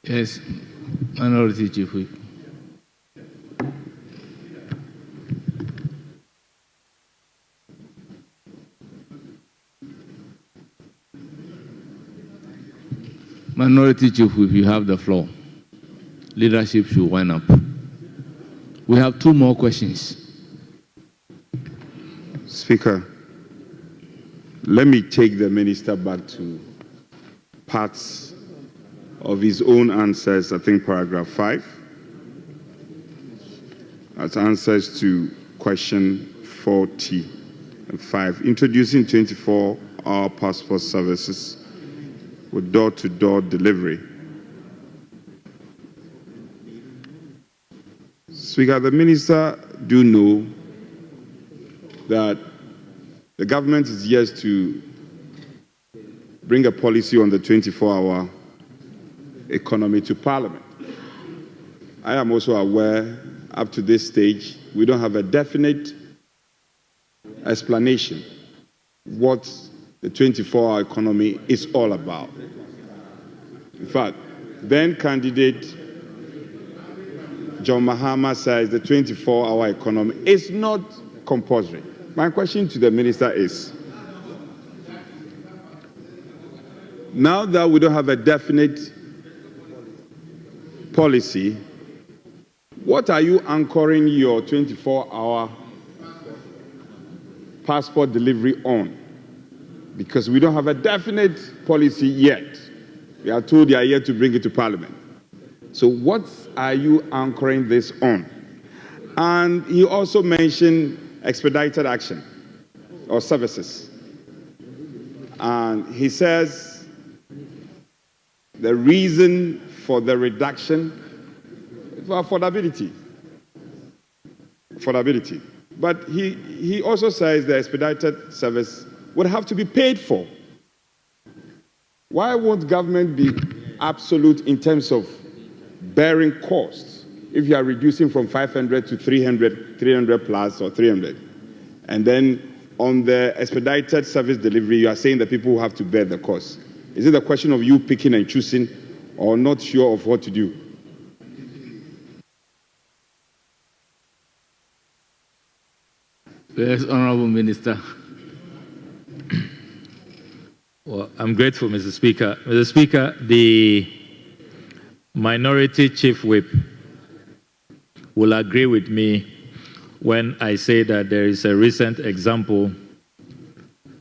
Yes, Minority Chief Whip. Minority Chief Whip, you have the floor. Leadership should wind up. We have 2 more questions. Speaker, let me take the minister back to parts of his own answers, I think paragraph 5, as answers to question 45, introducing 24-hour passport services with door-to-door delivery. Speaker, the minister do know that the government is yet to bring a policy on the 24-hour economy to Parliament. I am also aware, up to this stage, we don't have a definite explanation what the 24-hour economy is all about. In fact, then candidate John Mahama says the 24-hour economy is not compulsory. My question to the minister is, now that we don't have a definite policy, what are you anchoring your 24-hour passport delivery on? Because we don't have a definite policy yet. We are told they are yet to bring it to Parliament. So what are you anchoring this on? And he also mentioned expedited action or services. And he says the reason for the reduction is for affordability. But he also says the expedited service would have to be paid for. Why won't government be absolute in terms of bearing costs if you are reducing from 500 to 300 plus or 300? And then on the expedited service delivery, you are saying that people have to bear the cost. Is it a question of you picking and choosing or not sure of what to do? Yes, Honorable Minister. Well, I'm grateful, Mr. Speaker. Mr. Speaker, the Minority Chief Whip will agree with me when I say that there is a recent example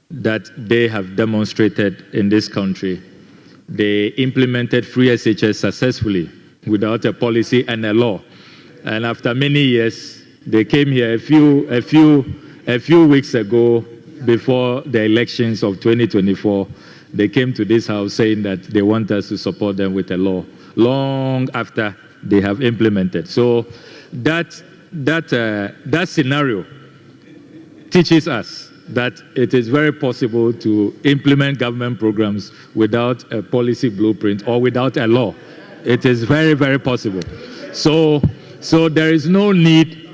that they have demonstrated in this country. They implemented free SHS successfully without a policy and a law. And after many years, they came here a few weeks ago before the elections of 2024. They came to this house saying that they want us to support them with a law, long after they have implemented. So that scenario teaches us that it is very possible to implement government programs without a policy blueprint or without a law. It is very, very possible. So there is no need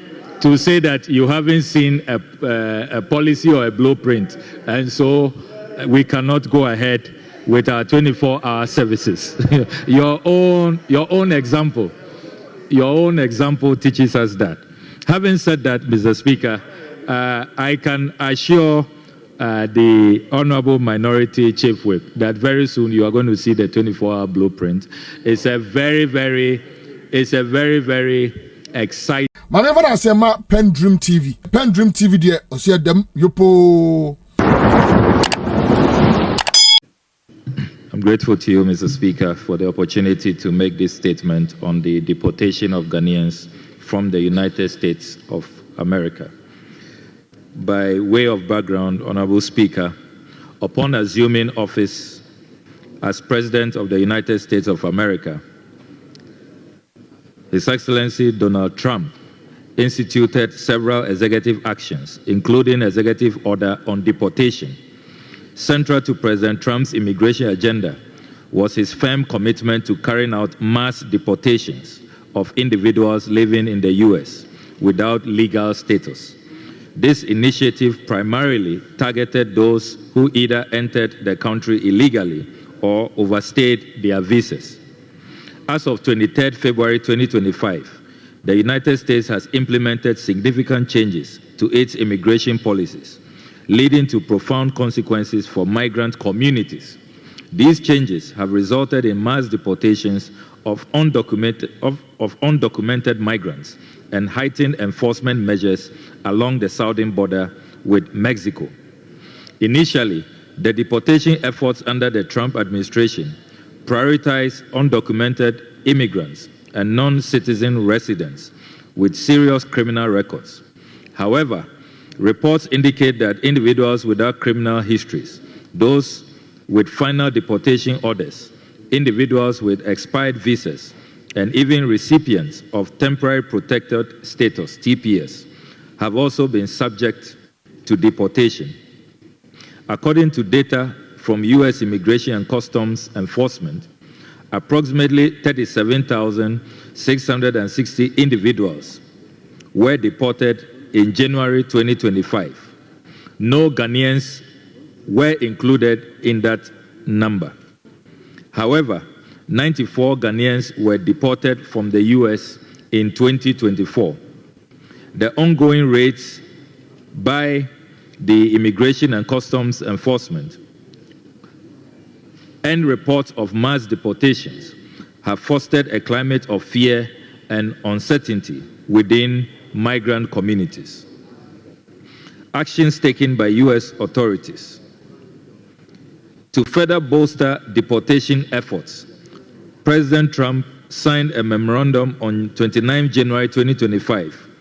to say that you haven't seen a policy or a blueprint, and so we cannot go ahead with our 24-hour services. Your own example teaches us that. Having said that, Mr. Speaker, I can assure the Honorable Minority Chief Whip that very soon you are going to see the 24-hour blueprint. It's a very, very exciting. Whenever I say my PENDREAM TV there, I see them yopo. I'm grateful to you, Mr. Speaker, for the opportunity to make this statement on the deportation of Ghanaians from the United States of America. By way of background, Honorable Speaker, upon assuming office as President of the United States of America, His Excellency Donald Trump instituted several executive actions, including executive order on deportation. Central to President Trump's immigration agenda was his firm commitment to carrying out mass deportations of individuals living in the U.S. without legal status. This initiative primarily targeted those who either entered the country illegally or overstayed their visas. As of 23 February 2025, the United States has implemented significant changes to its immigration policies, leading to profound consequences for migrant communities. These changes have resulted in mass deportations of undocumented migrants and heightened enforcement measures along the southern border with Mexico. Initially, the deportation efforts under the Trump administration prioritized undocumented immigrants and non-citizen residents with serious criminal records. However, reports indicate that individuals without criminal histories, those with final deportation orders, individuals with expired visas, and even recipients of temporary protected status, TPS, have also been subject to deportation. According to data from U.S. Immigration and Customs Enforcement, approximately 37,660 individuals were deported in January 2025. No Ghanaians were included in that number. However, 94 Ghanaians were deported from the U.S. in 2024. The ongoing raids by the Immigration and Customs Enforcement and reports of mass deportations have fostered a climate of fear and uncertainty within migrant communities. Actions taken by U.S. authorities to further bolster deportation efforts, President Trump signed a memorandum on 29 January 2025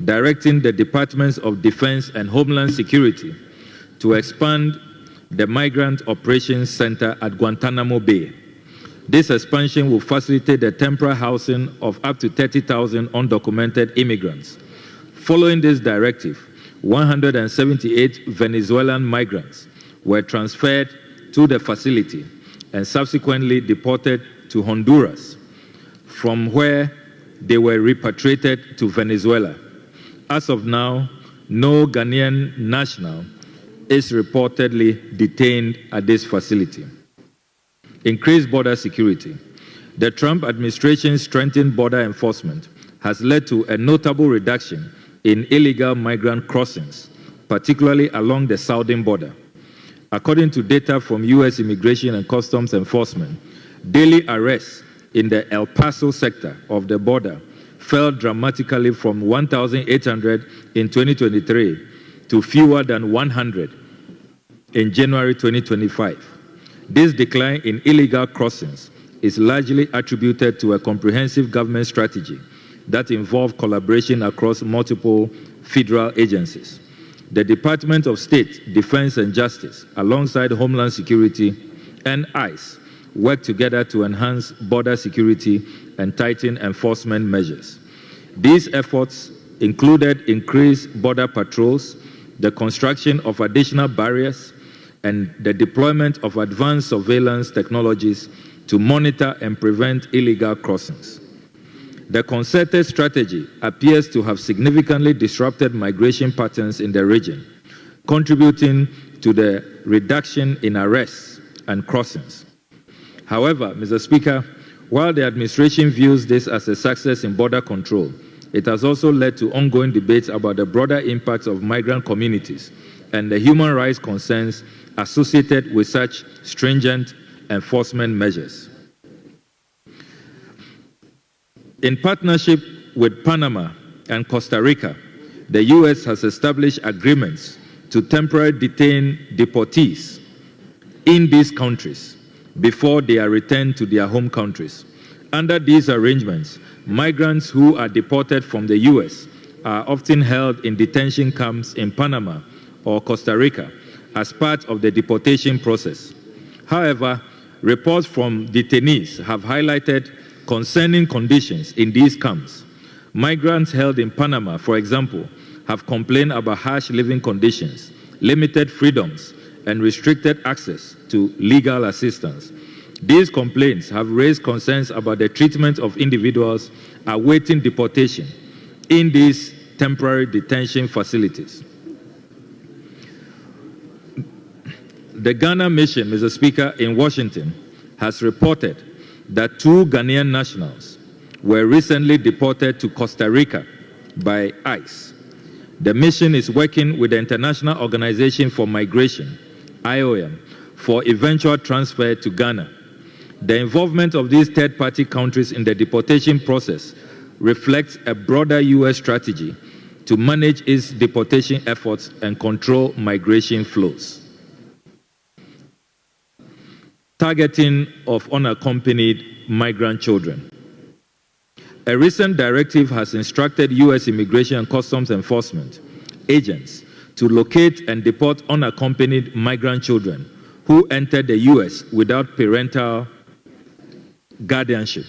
directing the Departments of Defense and Homeland Security to expand the Migrant Operations Center at Guantanamo Bay. This expansion will facilitate the temporary housing of up to 30,000 undocumented immigrants. Following this directive, 178 Venezuelan migrants were transferred to the facility and subsequently deported to Honduras, from where they were repatriated to Venezuela. As of now, no Ghanaian national is reportedly detained at this facility. Increased border security. The Trump administration's strengthened border enforcement has led to a notable reduction in illegal migrant crossings, particularly along the southern border. According to data from U.S. Immigration and Customs Enforcement, daily arrests in the El Paso sector of the border fell dramatically from 1,800 in 2023 to fewer than 100 in January 2025. This decline in illegal crossings is largely attributed to a comprehensive government strategy that involved collaboration across multiple federal agencies. The Department of State, Defense and Justice, alongside Homeland Security and ICE, work together to enhance border security and tighten enforcement measures. These efforts included increased border patrols, the construction of additional barriers, and the deployment of advanced surveillance technologies to monitor and prevent illegal crossings. The concerted strategy appears to have significantly disrupted migration patterns in the region, contributing to the reduction in arrests and crossings. However, Mr. Speaker, while the administration views this as a success in border control, it has also led to ongoing debates about the broader impacts of migrant communities and the human rights concerns associated with such stringent enforcement measures. In partnership with Panama and Costa Rica, the U.S. has established agreements to temporarily detain deportees in these countries before they are returned to their home countries. Under these arrangements, migrants who are deported from the U.S. are often held in detention camps in Panama or Costa Rica as part of the deportation process. However, reports from detainees have highlighted concerning conditions in these camps. Migrants held in Panama, for example, have complained about harsh living conditions, limited freedoms, and restricted access to legal assistance. These complaints have raised concerns about the treatment of individuals awaiting deportation in these temporary detention facilities. The Ghana mission, Mr. Speaker, in Washington has reported that 2 Ghanaian nationals were recently deported to Costa Rica by ICE. The mission is working with the International Organization for Migration, IOM, for eventual transfer to Ghana. The involvement of these third-party countries in the deportation process reflects a broader U.S. strategy to manage its deportation efforts and control migration flows. Targeting of unaccompanied migrant children. A recent directive has instructed U.S. Immigration and Customs Enforcement agents to locate and deport unaccompanied migrant children who entered the U.S. without parental guardianship.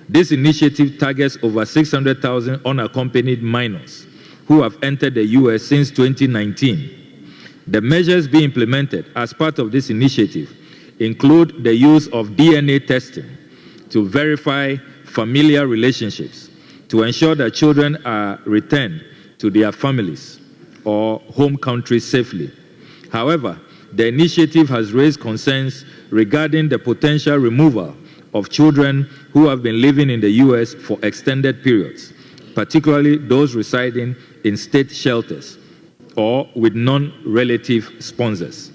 This initiative targets over 600,000 unaccompanied minors who have entered the U.S. since 2019. The measures being implemented as part of this initiative include the use of DNA testing to verify familial relationships, to ensure that children are returned to their families or home countries safely. However, the initiative has raised concerns regarding the potential removal of children who have been living in the U.S. for extended periods, particularly those residing in state shelters or with non-relative sponsors.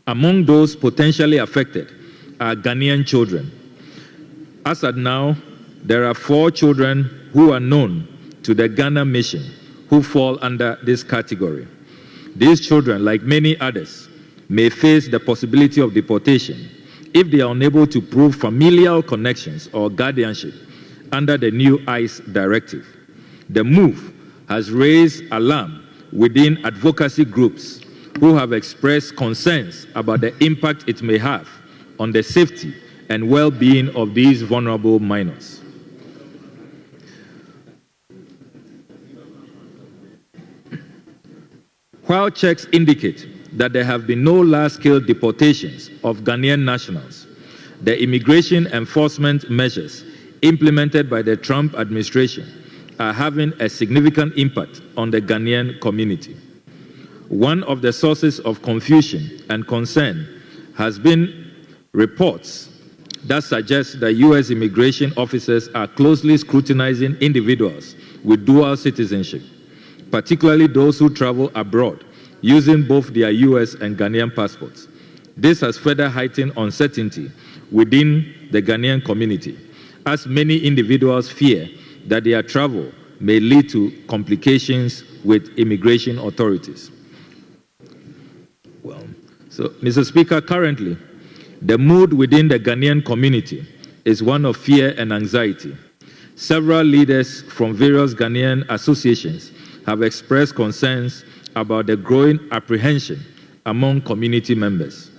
Among those potentially affected are Ghanaian children. As at now, there are 4 children who are known to the Ghana mission who fall under this category. These children, like many others, may face the possibility of deportation if they are unable to prove familial connections or guardianship under the new ICE directive. The move has raised alarm within advocacy groups who have expressed concerns about the impact it may have on the safety and well-being of these vulnerable minors. While checks indicate that there have been no large-scale deportations of Ghanaian nationals, the immigration enforcement measures implemented by the Trump administration are having a significant impact on the Ghanaian community. One of the sources of confusion and concern has been reports that suggest that U.S. immigration officers are closely scrutinizing individuals with dual citizenship, particularly those who travel abroad using both their U.S. and Ghanaian passports. This has further heightened uncertainty within the Ghanaian community, as many individuals fear that their travel may lead to complications with immigration authorities. So, Mr. Speaker, currently, the mood within the Ghanaian community is one of fear and anxiety. Several leaders from various Ghanaian associations have expressed concerns about the growing apprehension among community members.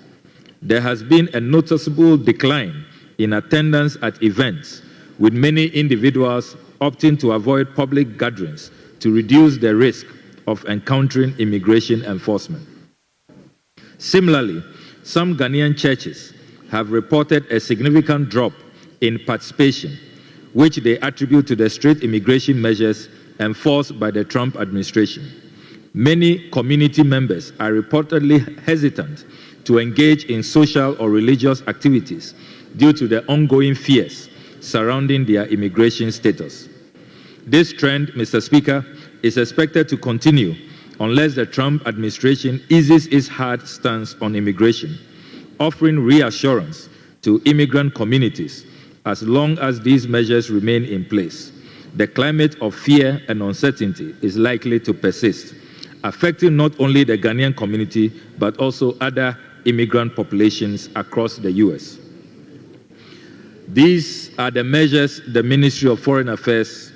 There has been a noticeable decline in attendance at events, with many individuals opting to avoid public gatherings to reduce the risk of encountering immigration enforcement. Similarly, some Ghanaian churches have reported a significant drop in participation, which they attribute to the strict immigration measures enforced by the Trump administration. Many community members are reportedly hesitant to engage in social or religious activities due to the ongoing fears surrounding their immigration status. This trend, Mr. Speaker, is expected to continue unless the Trump administration eases its hard stance on immigration, offering reassurance to immigrant communities as long as these measures remain in place. The climate of fear and uncertainty is likely to persist, affecting not only the Ghanaian community, but also other immigrant populations across the U.S. These are the measures the Ministry of Foreign Affairs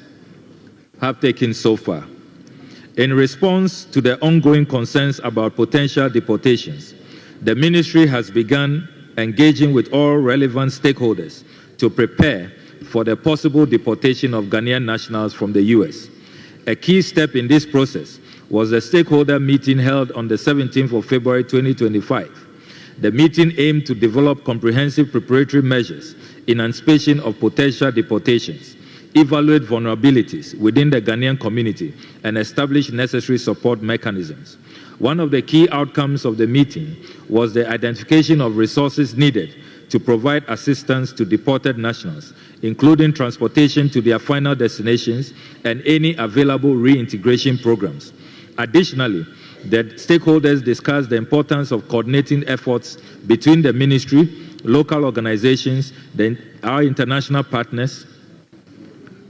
have taken so far. In response to the ongoing concerns about potential deportations, the ministry has begun engaging with all relevant stakeholders to prepare for the possible deportation of Ghanaian nationals from the U.S. A key step in this process was a stakeholder meeting held on the 17th of February 2025. The meeting aimed to develop comprehensive preparatory measures in anticipation of potential deportations, evaluate vulnerabilities within the Ghanaian community, and establish necessary support mechanisms. One of the key outcomes of the meeting was the identification of resources needed to provide assistance to deported nationals, including transportation to their final destinations and any available reintegration programs. Additionally, the stakeholders discussed the importance of coordinating efforts between the ministry, local organizations, our international partners,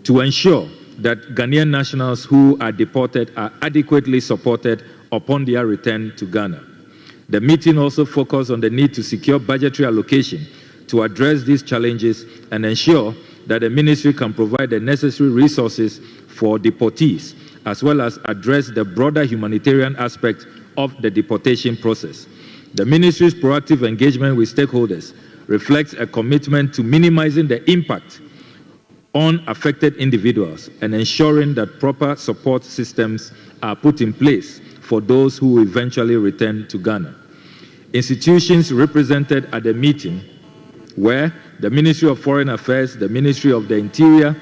to ensure that Ghanaian nationals who are deported are adequately supported upon their return to Ghana. The meeting also focused on the need to secure budgetary allocation to address these challenges and ensure that the ministry can provide the necessary resources for deportees, as well as address the broader humanitarian aspect of the deportation process. The ministry's proactive engagement with stakeholders reflects a commitment to minimizing the impact on affected individuals and ensuring that proper support systems are put in place for those who eventually return to Ghana. Institutions represented at the meeting were the Ministry of Foreign Affairs, the Ministry of the Interior,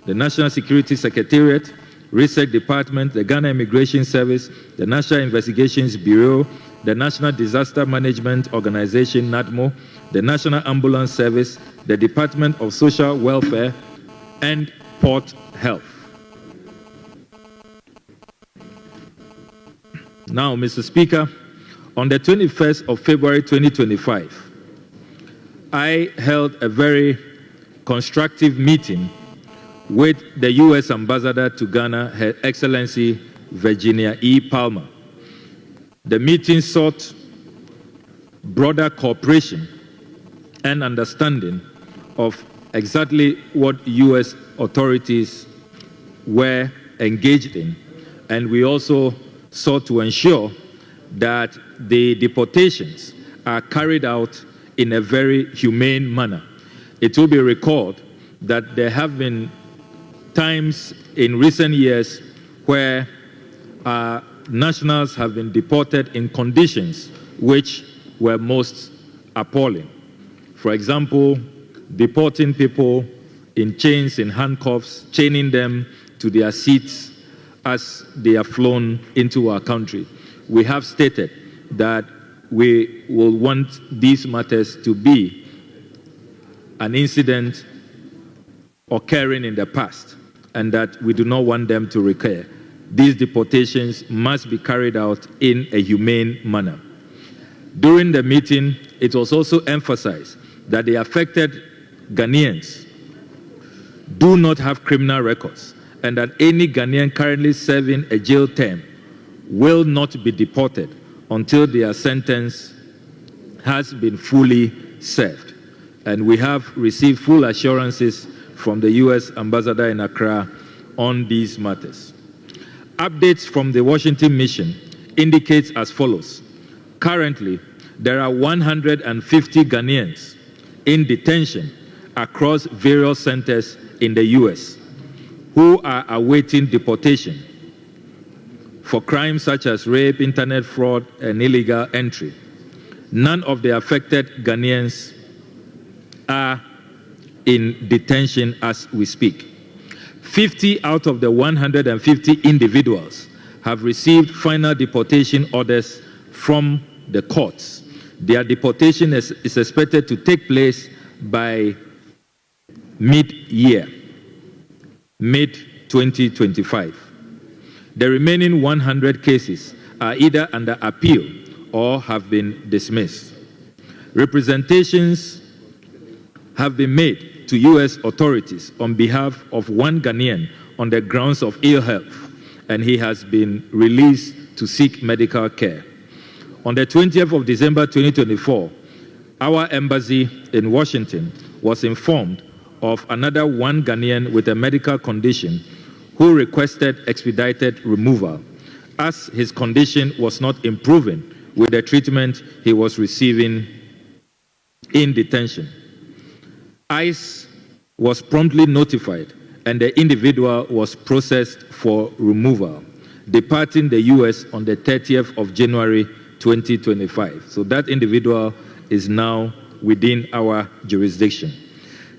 the National Security Secretariat, Research Department, the Ghana Immigration Service, the National Investigations Bureau, the National Disaster Management Organization, NADMO, the National Ambulance Service, the Department of Social Welfare, and Port Health. Now, Mr. Speaker, on the 21st of February 2025, I held a very constructive meeting with the U.S. Ambassador to Ghana, Her Excellency Virginia E. Palmer. The meeting sought broader cooperation and understanding of exactly what U.S. authorities were engaged in, and we also sought to ensure that the deportations are carried out in a very humane manner. It will be recalled that there have been times in recent years where nationals have been deported in conditions which were most appalling. For example, deporting people in chains, in handcuffs, chaining them to their seats as they are flown into our country. We have stated that we will want these matters to be an incident occurring in the past, and that we do not want them to recur. These deportations must be carried out in a humane manner. During the meeting, it was also emphasized that the affected Ghanaians do not have criminal records, and that any Ghanaian currently serving a jail term will not be deported until their sentence has been fully served. And we have received full assurances from the U.S. Ambassador in Accra on these matters. Updates from the Washington mission indicates as follows. Currently, there are 150 Ghanaians in detention across various centers in the U.S. who are awaiting deportation for crimes such as rape, internet fraud, and illegal entry. None of the affected Ghanaians are in detention as we speak. 50 out of the 150 individuals have received final deportation orders from the courts. Their deportation is expected to take place by mid-year, mid-2025. The remaining 100 cases are either under appeal or have been dismissed. Representations have been made to U.S. authorities on behalf of one Ghanaian on the grounds of ill health, and he has been released to seek medical care. On the 20th of December 2024, our embassy in Washington was informed of another one Ghanaian with a medical condition who requested expedited removal, as his condition was not improving with the treatment he was receiving in detention. ICE was promptly notified and the individual was processed for removal, departing the U.S. on the 30th of January 2025. So that individual is now within our jurisdiction.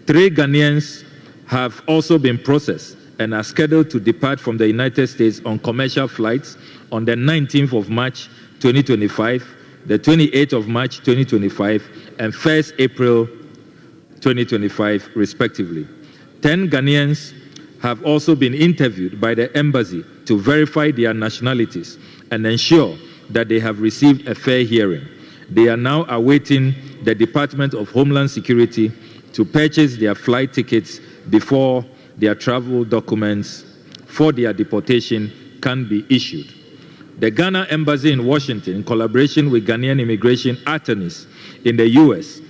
3 Ghanaians have also been processed and are scheduled to depart from the United States on commercial flights on the 19th of March 2025, the 28th of March 2025, and 1st April 2025, respectively. 10 Ghanaians have also been interviewed by the embassy to verify their nationalities and ensure that they have received a fair hearing. They are now awaiting the Department of Homeland Security to purchase their flight tickets before their travel documents for their deportation can be issued. The Ghana Embassy in Washington, in collaboration with Ghanaian immigration attorneys in the U.S.,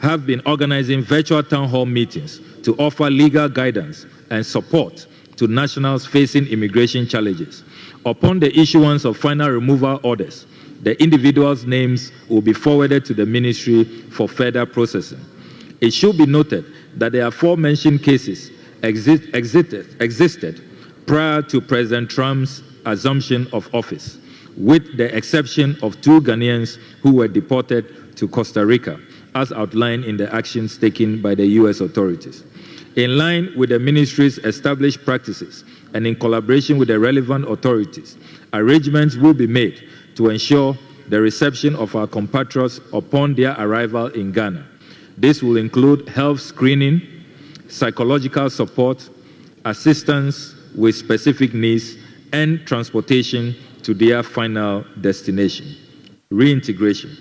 have been organizing virtual town hall meetings to offer legal guidance and support to nationals facing immigration challenges. Upon the issuance of final removal orders, the individuals' names will be forwarded to the ministry for further processing. It should be noted that the aforementioned cases existed prior to President Trump's assumption of office, with the exception of 2 Ghanaians who were deported to Costa Rica, as outlined in the actions taken by the U.S. authorities. In line with the ministry's established practices and in collaboration with the relevant authorities, arrangements will be made to ensure the reception of our compatriots upon their arrival in Ghana. This will include health screening, psychological support, assistance with specific needs, and transportation to their final destination. Reintegration.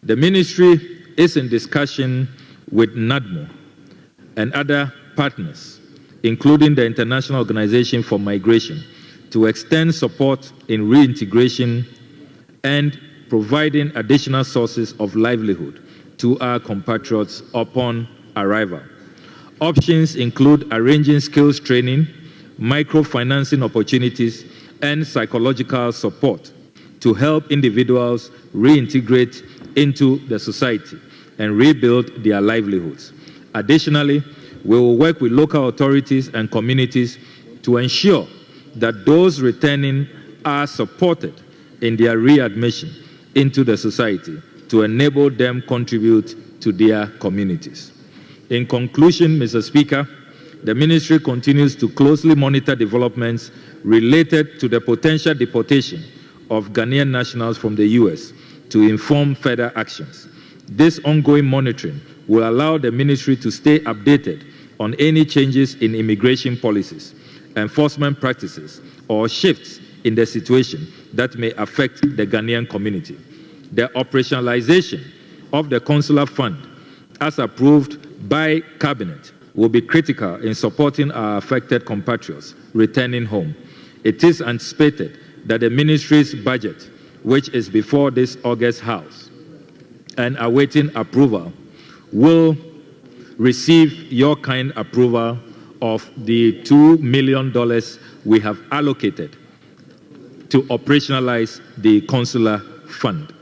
The ministry is in discussion with NADMO and other partners, including the International Organization for Migration, to extend support in reintegration and providing additional sources of livelihood to our compatriots upon arrival. Options include arranging skills training, microfinancing opportunities, and psychological support to help individuals reintegrate into the society and rebuild their livelihoods. Additionally, we will work with local authorities and communities to ensure that those returning are supported in their readmission into the society to enable them contribute to their communities. In conclusion, Mr. Speaker, the ministry continues to closely monitor developments related to the potential deportation of Ghanaian nationals from the U.S. to inform further actions. This ongoing monitoring will allow the ministry to stay updated on any changes in immigration policies, enforcement practices, or shifts in the situation that may affect the Ghanaian community. The operationalization of the Consular Fund, as approved by Cabinet, will be critical in supporting our affected compatriots returning home. It is anticipated that the ministry's budget, which is before this August House and awaiting approval, will receive your kind approval of the $2 million we have allocated to operationalize the Consular Fund.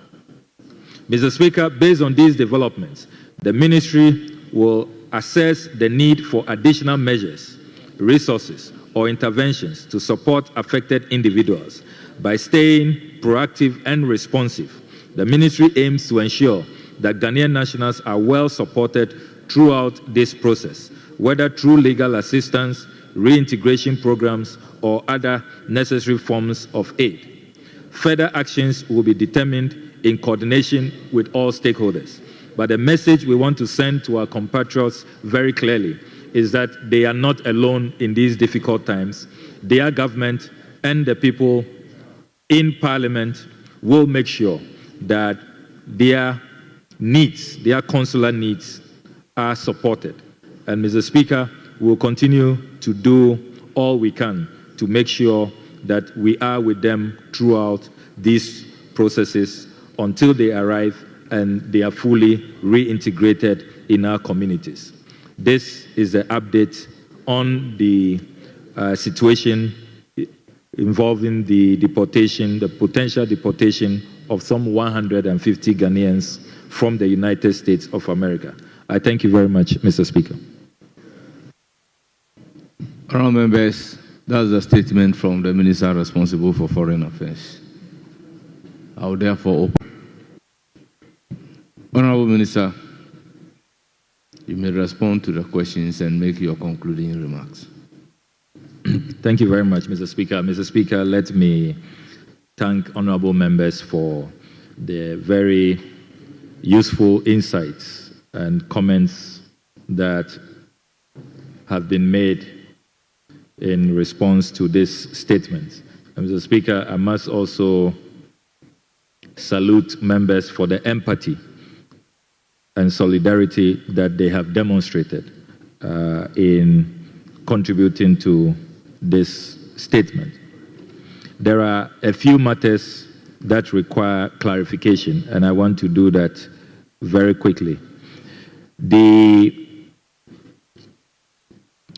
Mr. Speaker, based on these developments, the ministry will assess the need for additional measures, resources, or interventions to support affected individuals. By staying proactive and responsive, the ministry aims to ensure that Ghanaian nationals are well supported throughout this process, whether through legal assistance, reintegration programs, or other necessary forms of aid. Further actions will be determined in coordination with all stakeholders. But the message we want to send to our compatriots very clearly is that they are not alone in these difficult times. Their government and the people in Parliament will make sure that their needs, their consular needs, are supported. And Mr. Speaker, we will continue to do all we can to make sure that we are with them throughout these processes until they arrive and they are fully reintegrated in our communities. This is the update on the situation involving the deportation, the potential deportation of some 150 Ghanaians from the United States of America. I thank you very much, Mr. Speaker. Honourable members, that's a statement from the Minister responsible for Foreign Affairs. I will therefore open. Honourable Minister, you may respond to the questions and make your concluding remarks. Thank you very much, Mr. Speaker. Mr. Speaker, let me thank honourable members for the very useful insights and comments that have been made in response to this statement. Mr. Speaker, I must also salute members for the empathy and solidarity that they have demonstrated in contributing to this statement. There are a few matters that require clarification, and I want to do that very quickly. The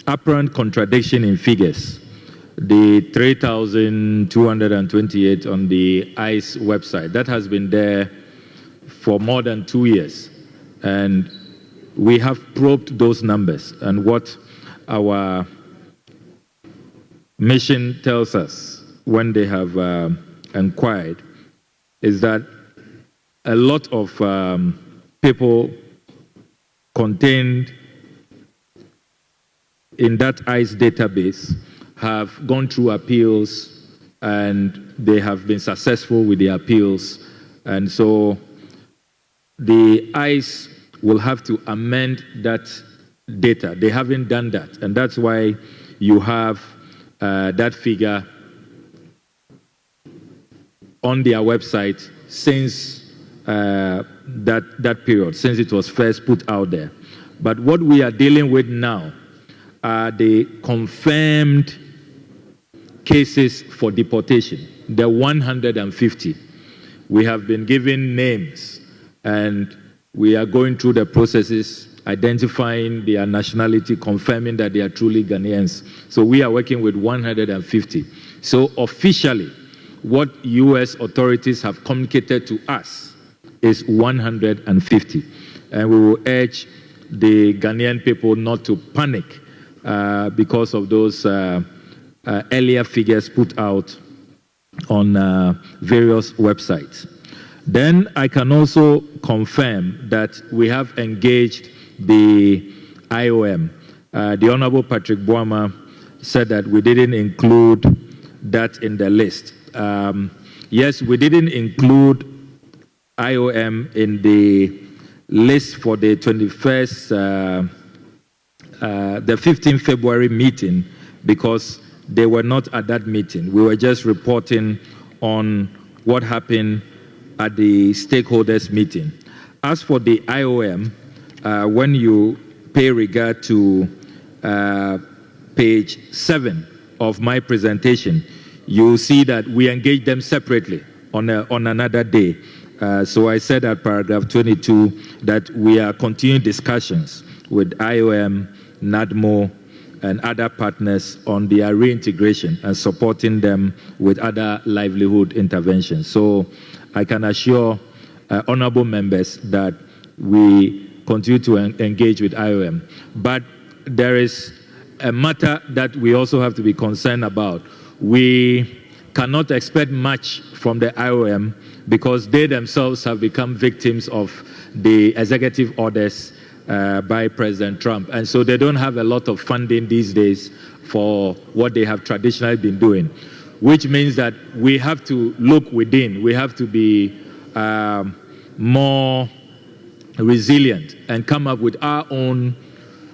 apparent contradiction in figures, the 3,228 on the ICE website, that has been there for more than 2 years. And we have probed those numbers. And what our mission tells us when they have inquired is that a lot of people contained in that ICE database have gone through appeals, and they have been successful with the appeals. And so the ICE will have to amend that data. They haven't done that, and that's why you have that figure on their website since that period, since it was first put out there. But what we are dealing with now are the confirmed cases for deportation, the 150. We have been given names, and we are going through the processes, identifying their nationality, confirming that they are truly Ghanaians. So we are working with 150. So officially, what U.S. authorities have communicated to us is 150. And we will urge the Ghanaian people not to panic because of those earlier figures put out on various websites. Then I can also confirm that we have engaged the IOM. The Honorable Patrick Boama said that we didn't include that in the list. Yes, we didn't include IOM in the list for the 21st, the 15th February meeting because they were not at that meeting. We were just reporting on what happened at the stakeholders meeting. As for the IOM, when you pay regard to page 7 of my presentation, you see that we engage them separately on another day. So I said at paragraph 22 that we are continuing discussions with IOM, NADMO, and other partners on their reintegration and supporting them with other livelihood interventions. So I can assure honorable members that we continue to engage with IOM. But there is a matter that we also have to be concerned about. We cannot expect much from the IOM because they themselves have become victims of the executive orders by President Trump. And so they don't have a lot of funding these days for what they have traditionally been doing, which means that we have to look within. We have to be more resilient and come up with our own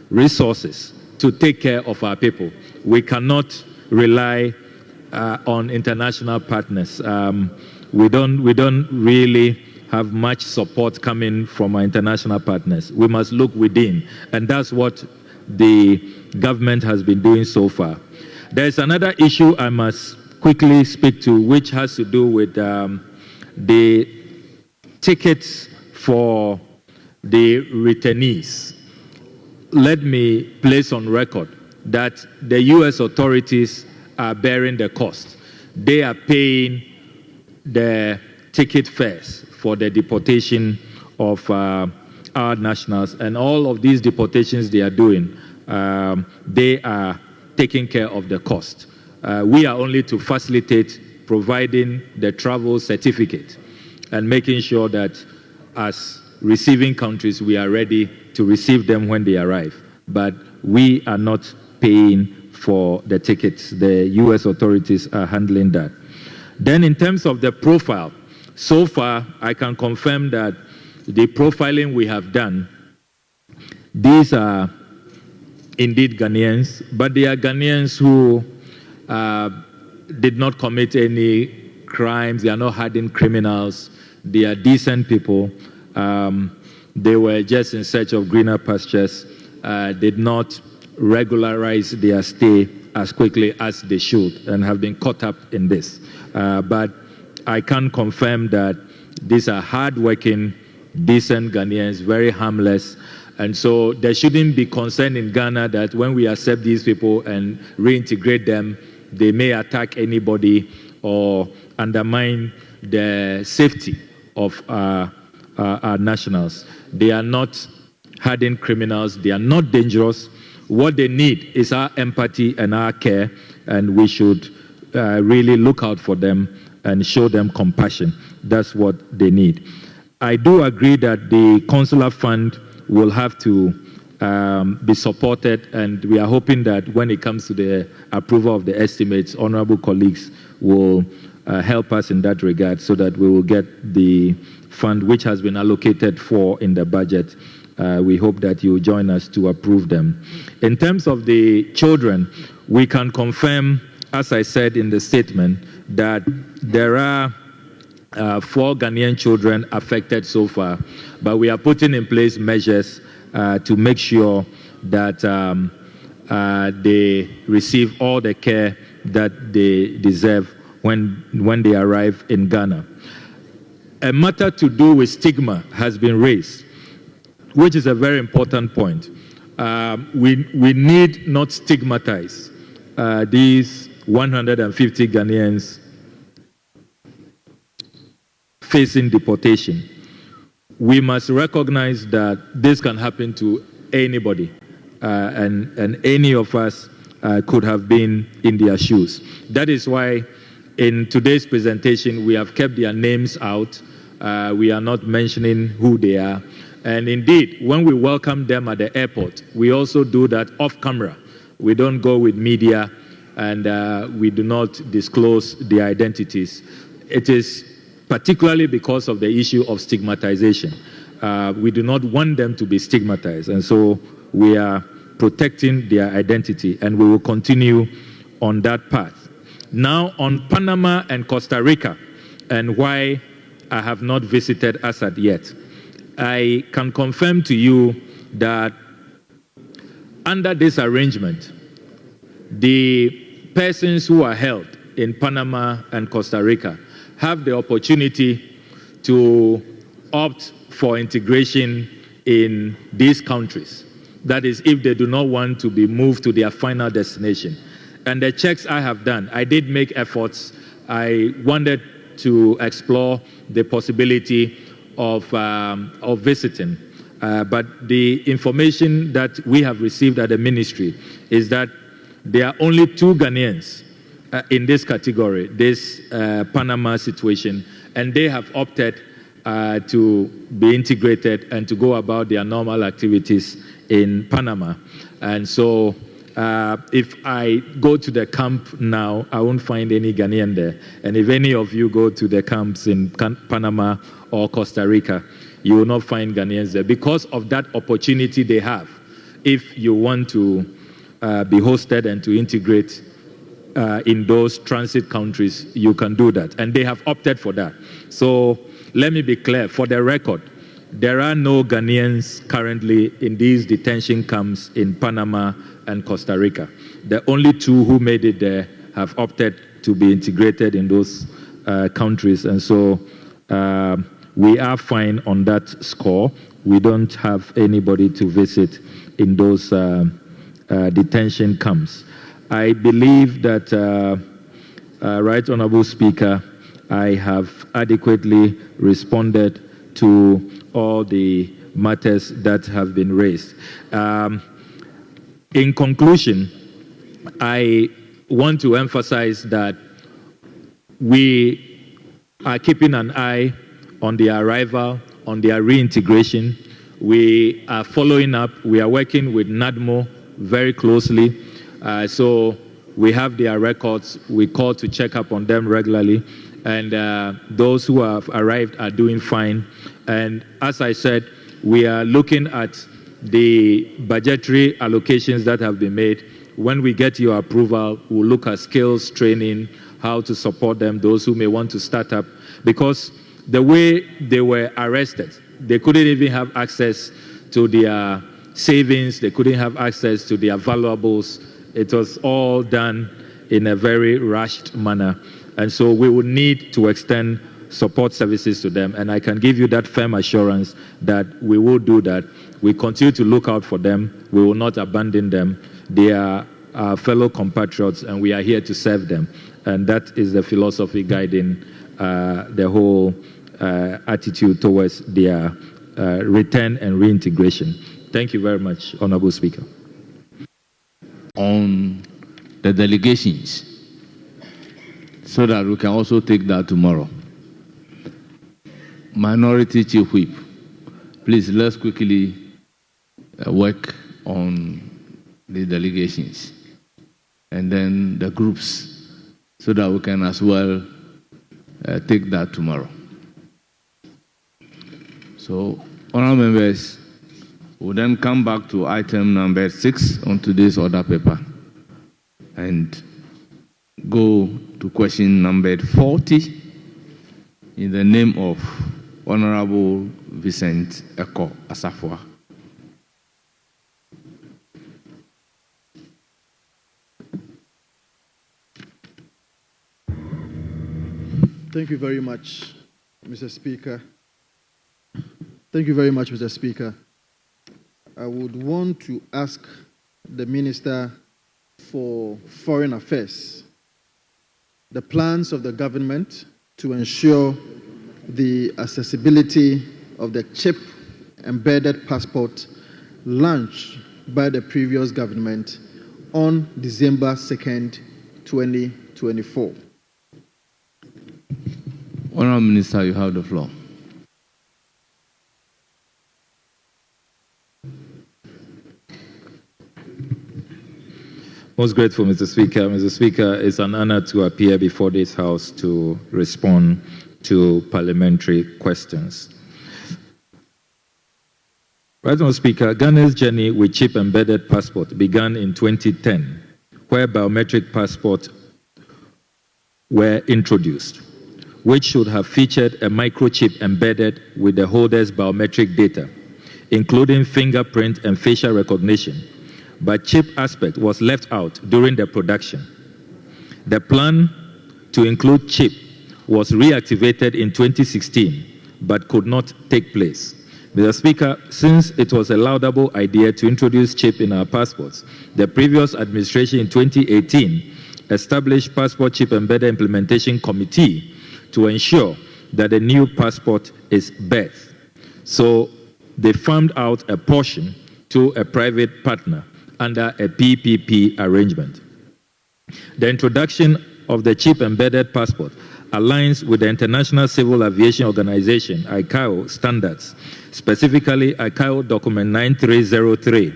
resources to take care of our people. We cannot rely on international partners. We don't really have much support coming from our international partners. We must look within, and that's what the government has been doing so far. There's another issue I must quickly speak to, which has to do with the tickets for the returnees. Let me place on record that the U.S. authorities are bearing the cost. They are paying the ticket fares for the deportation of our nationals, and all of these deportations they are doing, they are taking care of the cost. We are only to facilitate providing the travel certificate and making sure that as receiving countries, we are ready to receive them when they arrive. But we are not paying for the tickets. The U.S. authorities are handling that. Then in terms of the profile, so far I can confirm that the profiling we have done, these are indeed Ghanaians, but they are Ghanaians who did not commit any crimes. They are not hardened criminals. They are decent people. They were just in search of greener pastures, did not regularize their stay as quickly as they should and have been caught up in this. But I can confirm that these are hardworking, decent Ghanaians, very harmless. And so there shouldn't be concern in Ghana that when we accept these people and reintegrate them, they may attack anybody or undermine the safety of our nationals. They are not hardened criminals. They are not dangerous. What they need is our empathy and our care, and we should really look out for them and show them compassion. That's what they need. I do agree that the consular fund will have to be supported, and we are hoping that when it comes to the approval of the estimates, honorable colleagues will help us in that regard so that we will get the fund which has been allocated for in the budget. We hope that you will join us to approve them. In terms of the children, we can confirm, as I said in the statement, that there are 4 Ghanaian children affected so far, but we are putting in place measures to make sure that they receive all the care that they deserve when they arrive in Ghana. A matter to do with stigma has been raised, which is a very important point. We need not stigmatize these 150 Ghanaians facing deportation. We must recognize that this can happen to anybody, and any of us could have been in their shoes. That is why in today's presentation, we have kept their names out. We are not mentioning who they are. And indeed, when we welcome them at the airport, we also do that off camera. We don't go with media, and we do not disclose their identities. It is particularly because of the issue of stigmatization. We do not want them to be stigmatized, and so we are protecting their identity, and we will continue on that path. Now, on Panama and Costa Rica, and why I have not visited Assad yet, I can confirm to you that under this arrangement, the persons who are held in Panama and Costa Rica have the opportunity to opt for integration in these countries. That is, if they do not want to be moved to their final destination. And the checks I have done, I did make efforts. I wanted to explore the possibility of visiting. But the information that we have received at the ministry is that there are only 2 Ghanaians in this category, this Panama situation, and they have opted to be integrated and to go about their normal activities in Panama. And so if I go to the camp now, I won't find any Ghanaian there. And if any of you go to the camps in Panama or Costa Rica, you will not find Ghanaians there because of that opportunity they have. If you want to be hosted and to integrate in those transit countries, you can do that. And they have opted for that. So let me be clear, for the record, there are no Ghanaians currently in these detention camps in Panama and Costa Rica. The only 2 who made it there have opted to be integrated in those countries. And so we are fine on that score. We don't have anybody to visit in those detention camps. I believe that, Right Honorable Speaker, I have adequately responded to all the matters that have been raised. In conclusion, I want to emphasize that we are keeping an eye on their arrival, on their reintegration. We are following up. We are working with NADMO very closely. So we have their records. We call to check up on them regularly. and those who have arrived are doing fine. And as I said, we are looking at the budgetary allocations that have been made. When we get your approval, we'll look at skills training, how to support them, those who may want to start up. Because the way they were arrested, they couldn't even have access to their savings, they couldn't have access to their valuables. It was all done in a very rushed manner. And so we would need to extend support services to them. And I can give you that firm assurance that we will do that. We continue to look out for them. We will not abandon them. They are our fellow compatriots, and we are here to serve them. And that is the philosophy guiding the whole attitude towards their return and reintegration. Thank you very much, Honorable Speaker. On the delegations, so that we can also take that tomorrow. Minority Chief Whip, please let's quickly work on the delegations and then the groups, so that we can as well take that tomorrow. So, honorable members, we'll then come back to item number 6 on today's order paper and go to question number 40 in the name of Honorable Vincent Eko Asafwa. Thank you very much, Mr. Speaker. Thank you very much, Mr. Speaker. I would want to ask the Minister for Foreign Affairs the plans of the government to ensure the accessibility of the chip-embedded passport launched by the previous government on December 2nd, 2024. Honourable Minister, you have the floor. Most grateful, Mr. Speaker. Mr. Speaker, it's an honor to appear before this House to respond to parliamentary questions. Right, Mr. Speaker, Ghana's journey with chip-embedded passport began in 2010, where biometric passports were introduced, which should have featured a microchip embedded with the holder's biometric data, including fingerprint and facial recognition, but chip aspect was left out during the production. The plan to include chip was reactivated in 2016, but could not take place. Mr. Speaker, since it was a laudable idea to introduce chip in our passports, the previous administration in 2018 established Passport Chip Embedded Implementation Committee to ensure that the new passport is birthed. So they farmed out a portion to a private partner under a PPP arrangement. The introduction of the chip embedded passport aligns with the International Civil Aviation Organization, ICAO, standards, specifically ICAO Document 9303,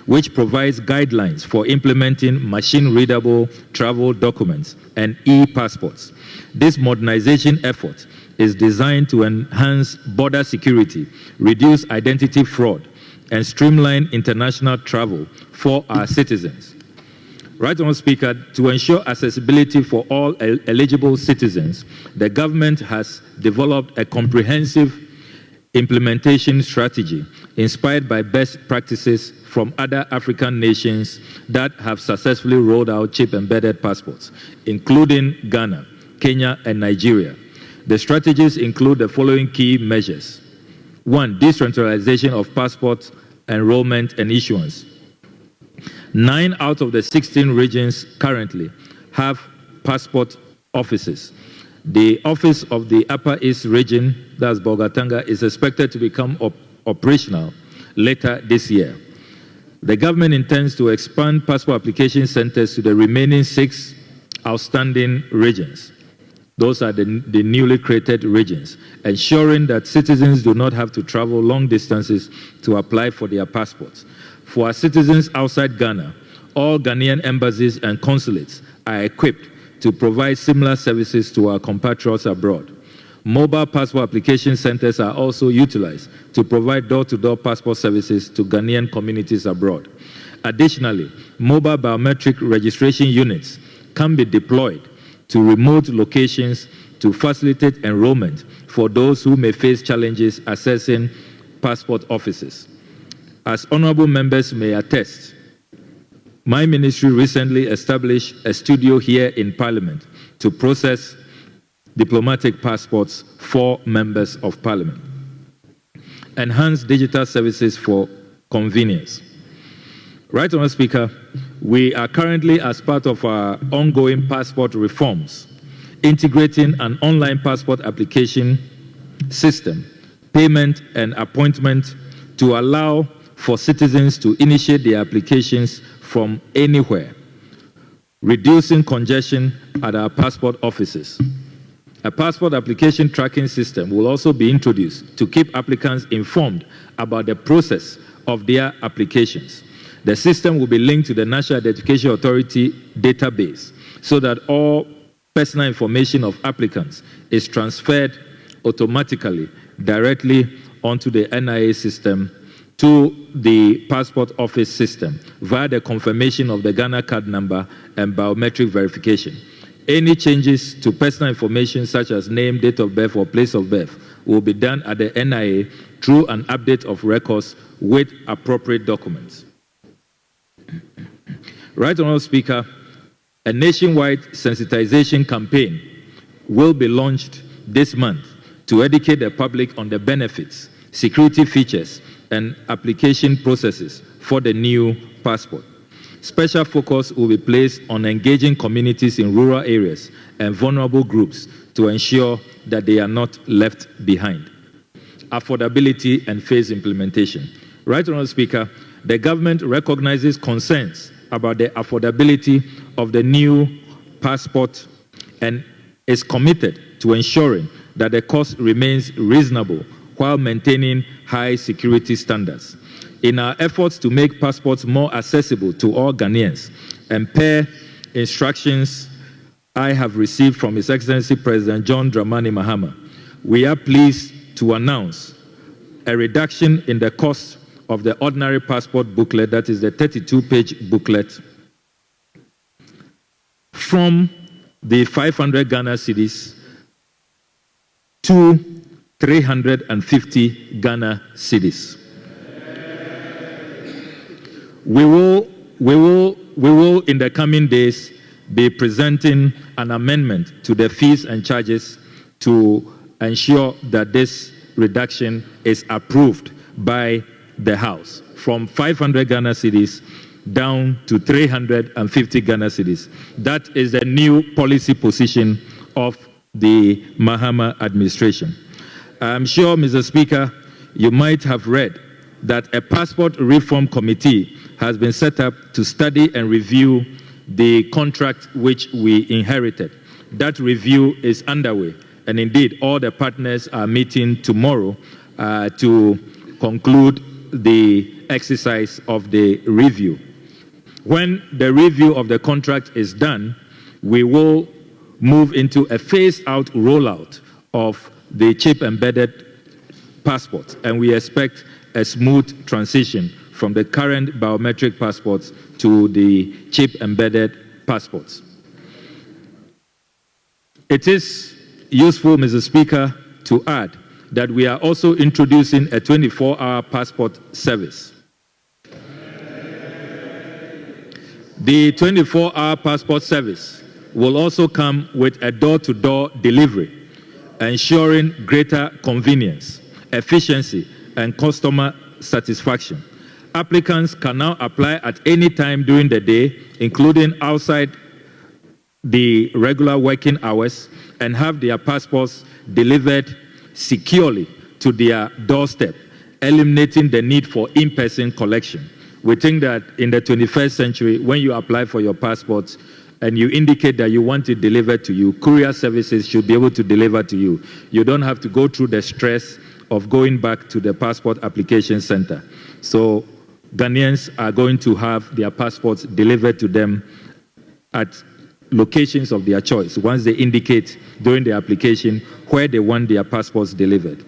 which provides guidelines for implementing machine-readable travel documents and e-passports. This modernization effort is designed to enhance border security, reduce identity fraud, and streamline international travel for our citizens. Right, Honourable Speaker, to ensure accessibility for all eligible citizens, the government has developed a comprehensive implementation strategy inspired by best practices from other African nations that have successfully rolled out chip-embedded passports, including Ghana, Kenya, and Nigeria. The strategies include the following key measures. 1, decentralization of passport enrollment and issuance. 9 out of the 16 regions currently have passport offices. The office of the Upper East region, that's Bolgatanga, is expected to become operational later this year. The government intends to expand passport application centers to the remaining 6 outstanding regions. Those are the newly created regions, ensuring that citizens do not have to travel long distances to apply for their passports. For our citizens outside Ghana, all Ghanaian embassies and consulates are equipped to provide similar services to our compatriots abroad. Mobile passport application centers are also utilized to provide door-to-door passport services to Ghanaian communities abroad. Additionally, mobile biometric registration units can be deployed to remote locations to facilitate enrollment for those who may face challenges accessing passport offices. As honorable members may attest, my ministry recently established a studio here in Parliament to process diplomatic passports for members of Parliament. Enhance digital services for convenience. Right, Honourable Speaker, we are currently, as part of our ongoing passport reforms, integrating an online passport application system, payment and appointment to allow for citizens to initiate their applications from anywhere, reducing congestion at our passport offices. A passport application tracking system will also be introduced to keep applicants informed about the process of their applications. The system will be linked to the National Identification Authority database so that all personal information of applicants is transferred automatically directly onto the NIA system to the passport office system via the confirmation of the Ghana card number and biometric verification. Any changes to personal information such as name, date of birth, or place of birth will be done at the NIA through an update of records with appropriate documents. Right, Honourable Speaker, a nationwide sensitization campaign will be launched this month to educate the public on the benefits, security features, and application processes for the new passport. Special focus will be placed on engaging communities in rural areas and vulnerable groups to ensure that they are not left behind. Affordability and phased implementation. Right, Honourable Speaker, the government recognizes concerns about the affordability of the new passport and is committed to ensuring that the cost remains reasonable while maintaining high security standards. In our efforts to make passports more accessible to all Ghanaians and per instructions I have received from His Excellency President John Dramani Mahama, we are pleased to announce a reduction in the cost of the ordinary passport booklet, that is the 32-page booklet, from the 500 Ghana cedis to 350 Ghana cedis. We will in the coming days be presenting an amendment to the fees and charges to ensure that this reduction is approved by the House from 500 Ghana cedis down to 350 Ghana cedis. That is the new policy position of the Mahama administration. I'm sure, Mr. Speaker, you might have read that a passport reform committee has been set up to study and review the contract which we inherited. That review is underway, and indeed all the partners are meeting tomorrow to conclude the exercise of the review. When the review of the contract is done, we will move into a phased-out rollout of the chip-embedded passports, and we expect a smooth transition from the current biometric passports to the chip-embedded passports. It is useful, Mr. Speaker, to add that we are also introducing a 24-hour passport service. The 24-hour passport service will also come with a door-to-door delivery, ensuring greater convenience, efficiency, and customer satisfaction. Applicants can now apply at any time during the day, including outside the regular working hours, and have their passports delivered securely to their doorstep, eliminating the need for in-person collection. We think that in the 21st century, when you apply for your passport and you indicate that you want it delivered to you, courier services should be able to deliver to you. You don't have to go through the stress of going back to the passport application center. So Ghanaians are going to have their passports delivered to them at locations of their choice once they indicate during the application where they want their passports delivered.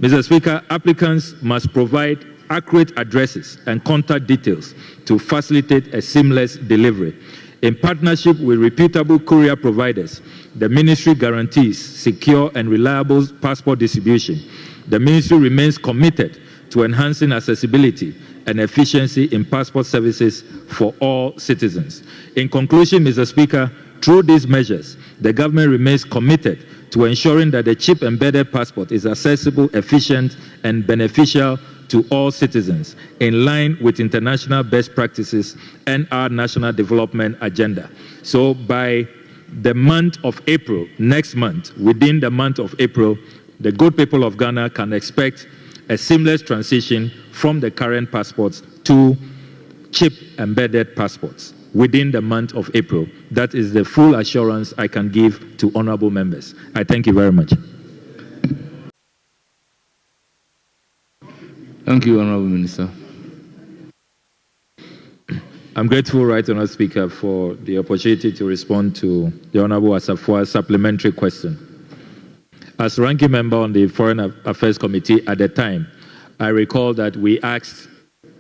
Mr. Speaker, applicants must provide accurate addresses and contact details to facilitate a seamless delivery. In partnership with reputable courier providers, the ministry guarantees secure and reliable passport distribution. The ministry remains committed to enhancing accessibility and efficiency in passport services for all citizens. In conclusion, Mr. Speaker, through these measures, the government remains committed to ensuring that the chip embedded passport is accessible, efficient, and beneficial to all citizens in line with international best practices and our national development agenda. So by the month of April, next month, within the month of April, the good people of Ghana can expect a seamless transition from the current passports to chip-embedded passports within the month of April. That is the full assurance I can give to honorable members. I thank you very much. Thank you, Honorable Minister. I'm grateful, Right Honourable Speaker, for the opportunity to respond to the Honourable Assafua's supplementary question. As ranking member on the Foreign Affairs Committee at the time, I recall that we asked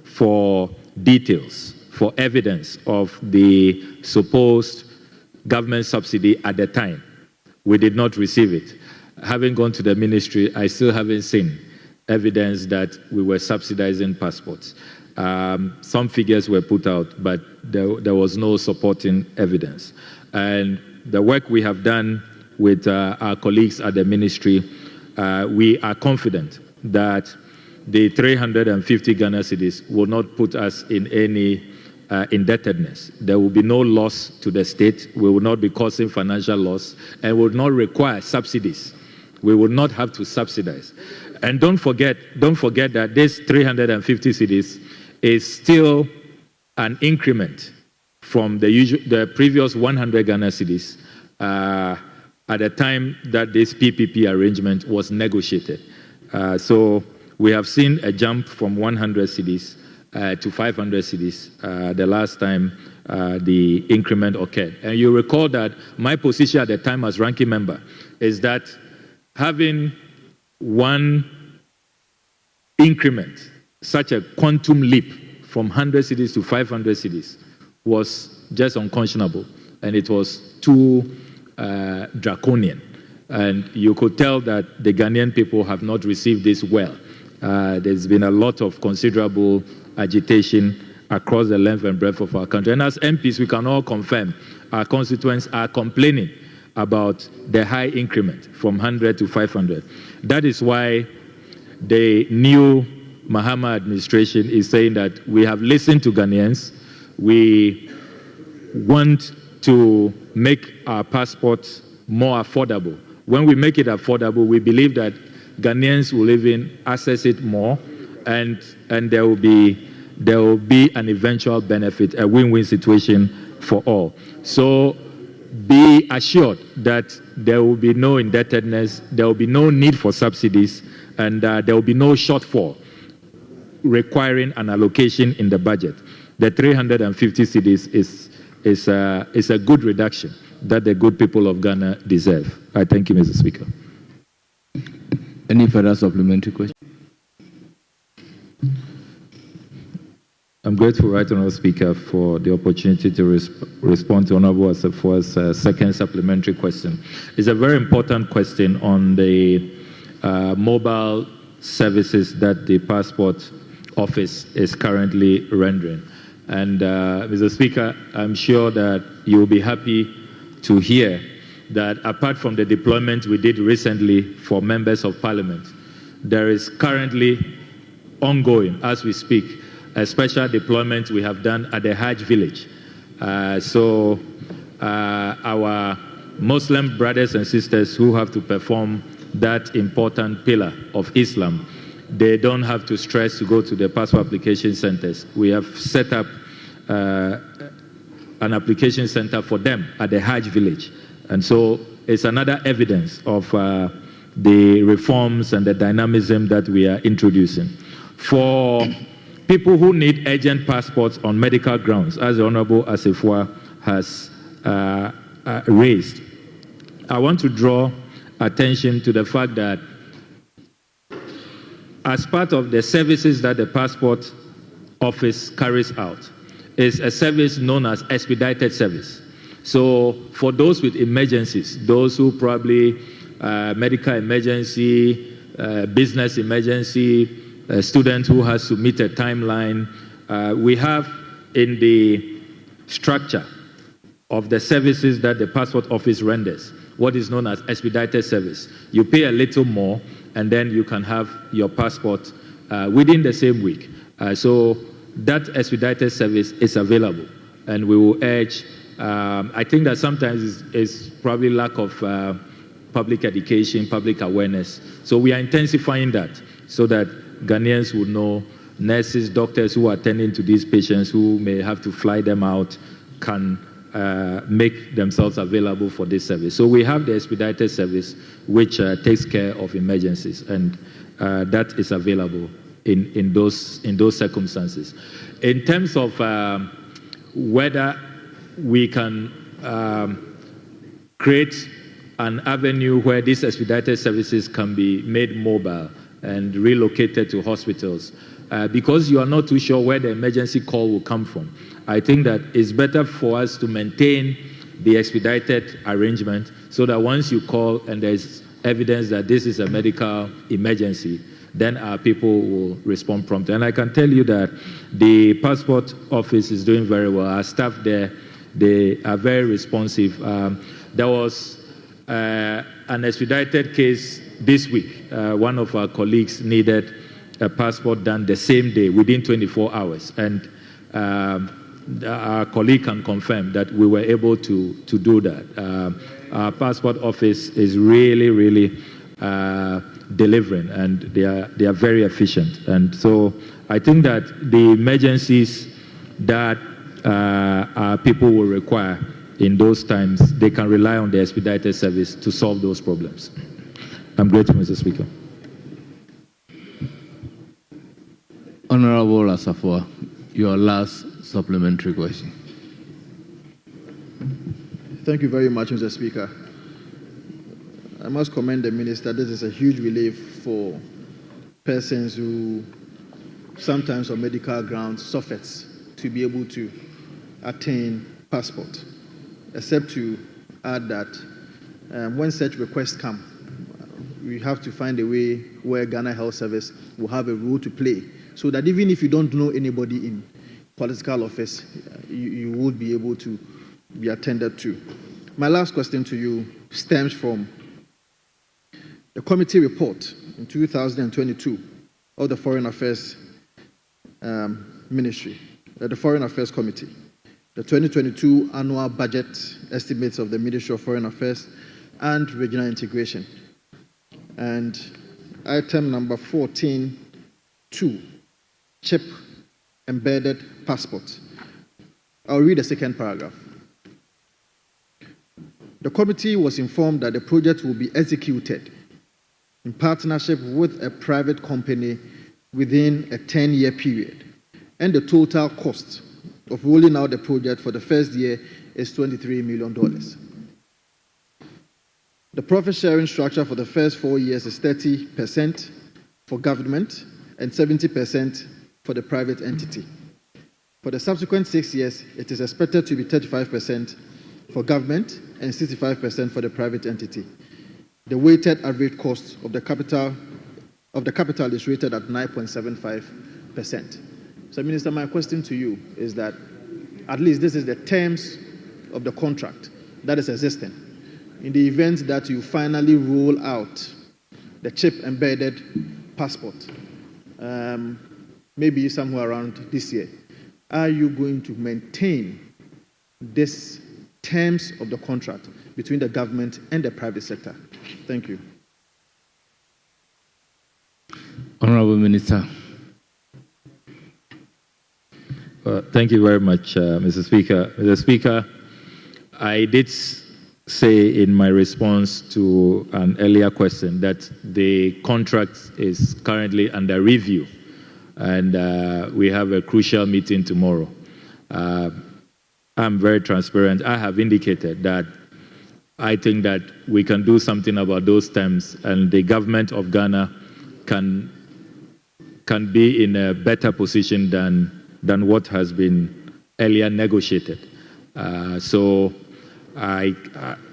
for details, for evidence of the supposed government subsidy at the time. We did not receive it. Having gone to the ministry, I still haven't seen evidence that we were subsidizing passports. Some figures were put out, but there was no supporting evidence. And the work we have done with our colleagues at the ministry, we are confident that the 350 Ghana cedis will not put us in any indebtedness. There will be no loss to the state. We will not be causing financial loss and will not require subsidies. We will not have to subsidize. And don't forget that this 350 cedis is still an increment from the previous 100 Ghana cedis at the time that this PPP arrangement was negotiated. So we have seen a jump from 100 cedis to 500 cedis the last time the increment occurred. And you recall that my position at the time as ranking member is that having one increment, such a quantum leap from 100 cedis to 500 cedis, was just unconscionable, and it was too draconian. And you could tell that the Ghanaian people have not received this well. There's been a lot of considerable agitation across the length and breadth of our country. And as MPs, we can all confirm our constituents are complaining about the high increment from 100 to 500. That is why the new Mahama administration is saying that we have listened to Ghanaians. We want to make our passports more affordable. When we make it affordable, we believe that Ghanaians will even access it more, and there will be an eventual benefit, a win-win situation for all. So be assured that there will be no indebtedness, there will be no need for subsidies, and there will be no shortfall requiring an allocation in the budget. The 350 cedis is a good reduction that the good people of Ghana deserve. I thank you, Mr. Speaker. Any further supplementary question? I'm grateful, Right Honourable Speaker, for the opportunity to respond to Honourable Assafua's second supplementary question. It's a very important question on the mobile services that the Passport Office is currently rendering. And Mr. Speaker, I'm sure that you will be happy to hear that apart from the deployment we did recently for members of parliament, there is currently ongoing, as we speak, a special deployment we have done at the Hajj village. So our Muslim brothers and sisters who have to perform that important pillar of Islam, they don't have to stress to go to the passport application centers. We have set up an application center for them at the Hajj village. And so it's another evidence of the reforms and the dynamism that we are introducing. For people who need urgent passports on medical grounds, as the Honorable Assafuah has raised. I want to draw attention to the fact that as part of the services that the passport office carries out is a service known as expedited service. So for those with emergencies, those who probably medical emergency, business emergency, a student who has to meet a timeline, we have in the structure of the services that the passport office renders what is known as expedited service. You pay a little more and then you can have your passport within the same week. So that expedited service is available, and we will urge, I think that sometimes it's probably lack of public education, public awareness. So we are intensifying that so that Ghanaians will know, nurses, doctors who are attending to these patients who may have to fly them out can make themselves available for this service. So we have the expedited service which takes care of emergencies, and that is available in those circumstances. In terms of whether we can create an avenue where these expedited services can be made mobile and relocated to hospitals, because you are not too sure where the emergency call will come from, I think that it's better for us to maintain the expedited arrangement so that once you call and there's evidence that this is a medical emergency, then our people will respond promptly. And I can tell you that the passport office is doing very well. Our staff there, they are very responsive. There was an expedited case this week. One of our colleagues needed a passport done the same day, within 24 hours. And our colleague can confirm that we were able to do that. Our passport office is really delivering, and they are very efficient. And so I think that the emergencies that our people will require in those times, they can rely on the expedited service to solve those problems. I'm grateful, Mr. Speaker. Honorable Asafua, your last supplementary question. Thank you very much, Mr. Speaker. I must commend the Minister. This is a huge relief for persons who sometimes on medical grounds suffer to be able to attain passport, except to add that when such requests come, we have to find a way where Ghana Health Service will have a role to play, so that even if you don't know anybody in political office, you would be able to be attended to. My last question to you stems from the committee report in 2022 of the Foreign Affairs Ministry, the Foreign Affairs Committee, the 2022 annual budget estimates of the Ministry of Foreign Affairs and Regional Integration, and item number 14.2, chip embedded passport. I'll read the second paragraph. The committee was informed that the project will be executed in partnership with a private company within a 10-year period, and the total cost of rolling out the project for the first year is $23 million. The profit sharing structure for the first 4 years is 30% for government and 70% for the private entity. For the subsequent 6 years, it is expected to be 35% for government and 65% for the private entity. The weighted average cost of the capital is rated at 9.75%. So, Minister, my question to you is that at least this is the terms of the contract that is existing. In the event that you finally roll out the chip-embedded passport, maybe somewhere around this year, are you going to maintain these terms of the contract between the government and the private sector? Thank you. Honorable Minister. Thank you very much, Mr. Speaker. Mr. Speaker, I did say in my response to an earlier question that the contract is currently under review, and we have a crucial meeting tomorrow. I'm very transparent. I have indicated that I think that we can do something about those terms, and the government of Ghana can be in a better position than what has been earlier negotiated.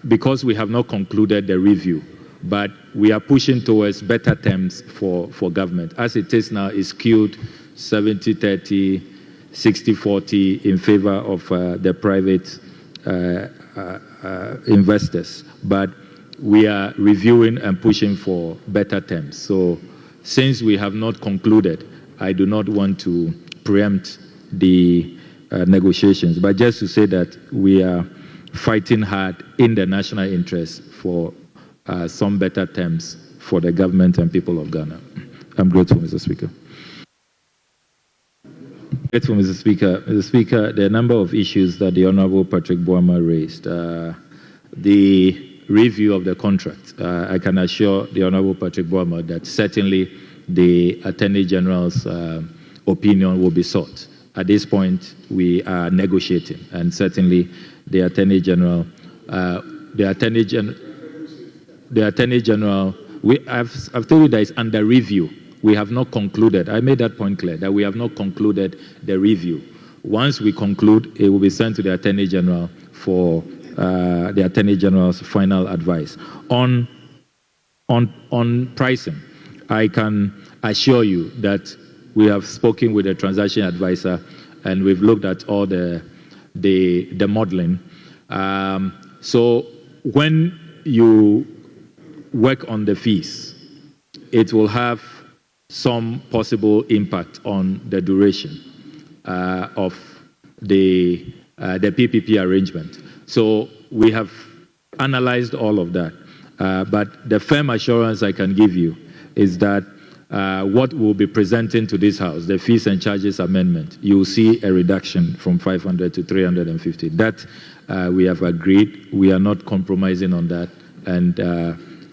Because we have not concluded the review, but we are pushing towards better terms for government. As it is now, it's skewed 70-30, 60-40 in favor of the private investors. But we are reviewing and pushing for better terms. So since we have not concluded, I do not want to preempt the negotiations. But just to say that we are fighting hard in the national interest for some better terms for the government and people of Ghana. I'm grateful, Mr. Speaker. Grateful, Mr. Speaker. Mr. Speaker, the number of issues that the Honorable Patrick Boama raised, the review of the contract, I can assure the Honorable Patrick Boama that certainly the Attorney General's opinion will be sought. At this point, we are negotiating, and certainly the Attorney General, I've told you that it's under review. We have not concluded. I made that point clear, that we have not concluded the review. Once we conclude, it will be sent to the Attorney General for the Attorney General's final advice. On pricing, I can assure you that we have spoken with the transaction advisor and we've looked at all the modeling. So when you work on the fees, it will have some possible impact on the duration of the PPP arrangement. So we have analyzed all of that. But the firm assurance I can give you is that what we'll be presenting to this House, the fees and charges amendment, you will see a reduction from 500 to 350. That we have agreed. We are not compromising on that. And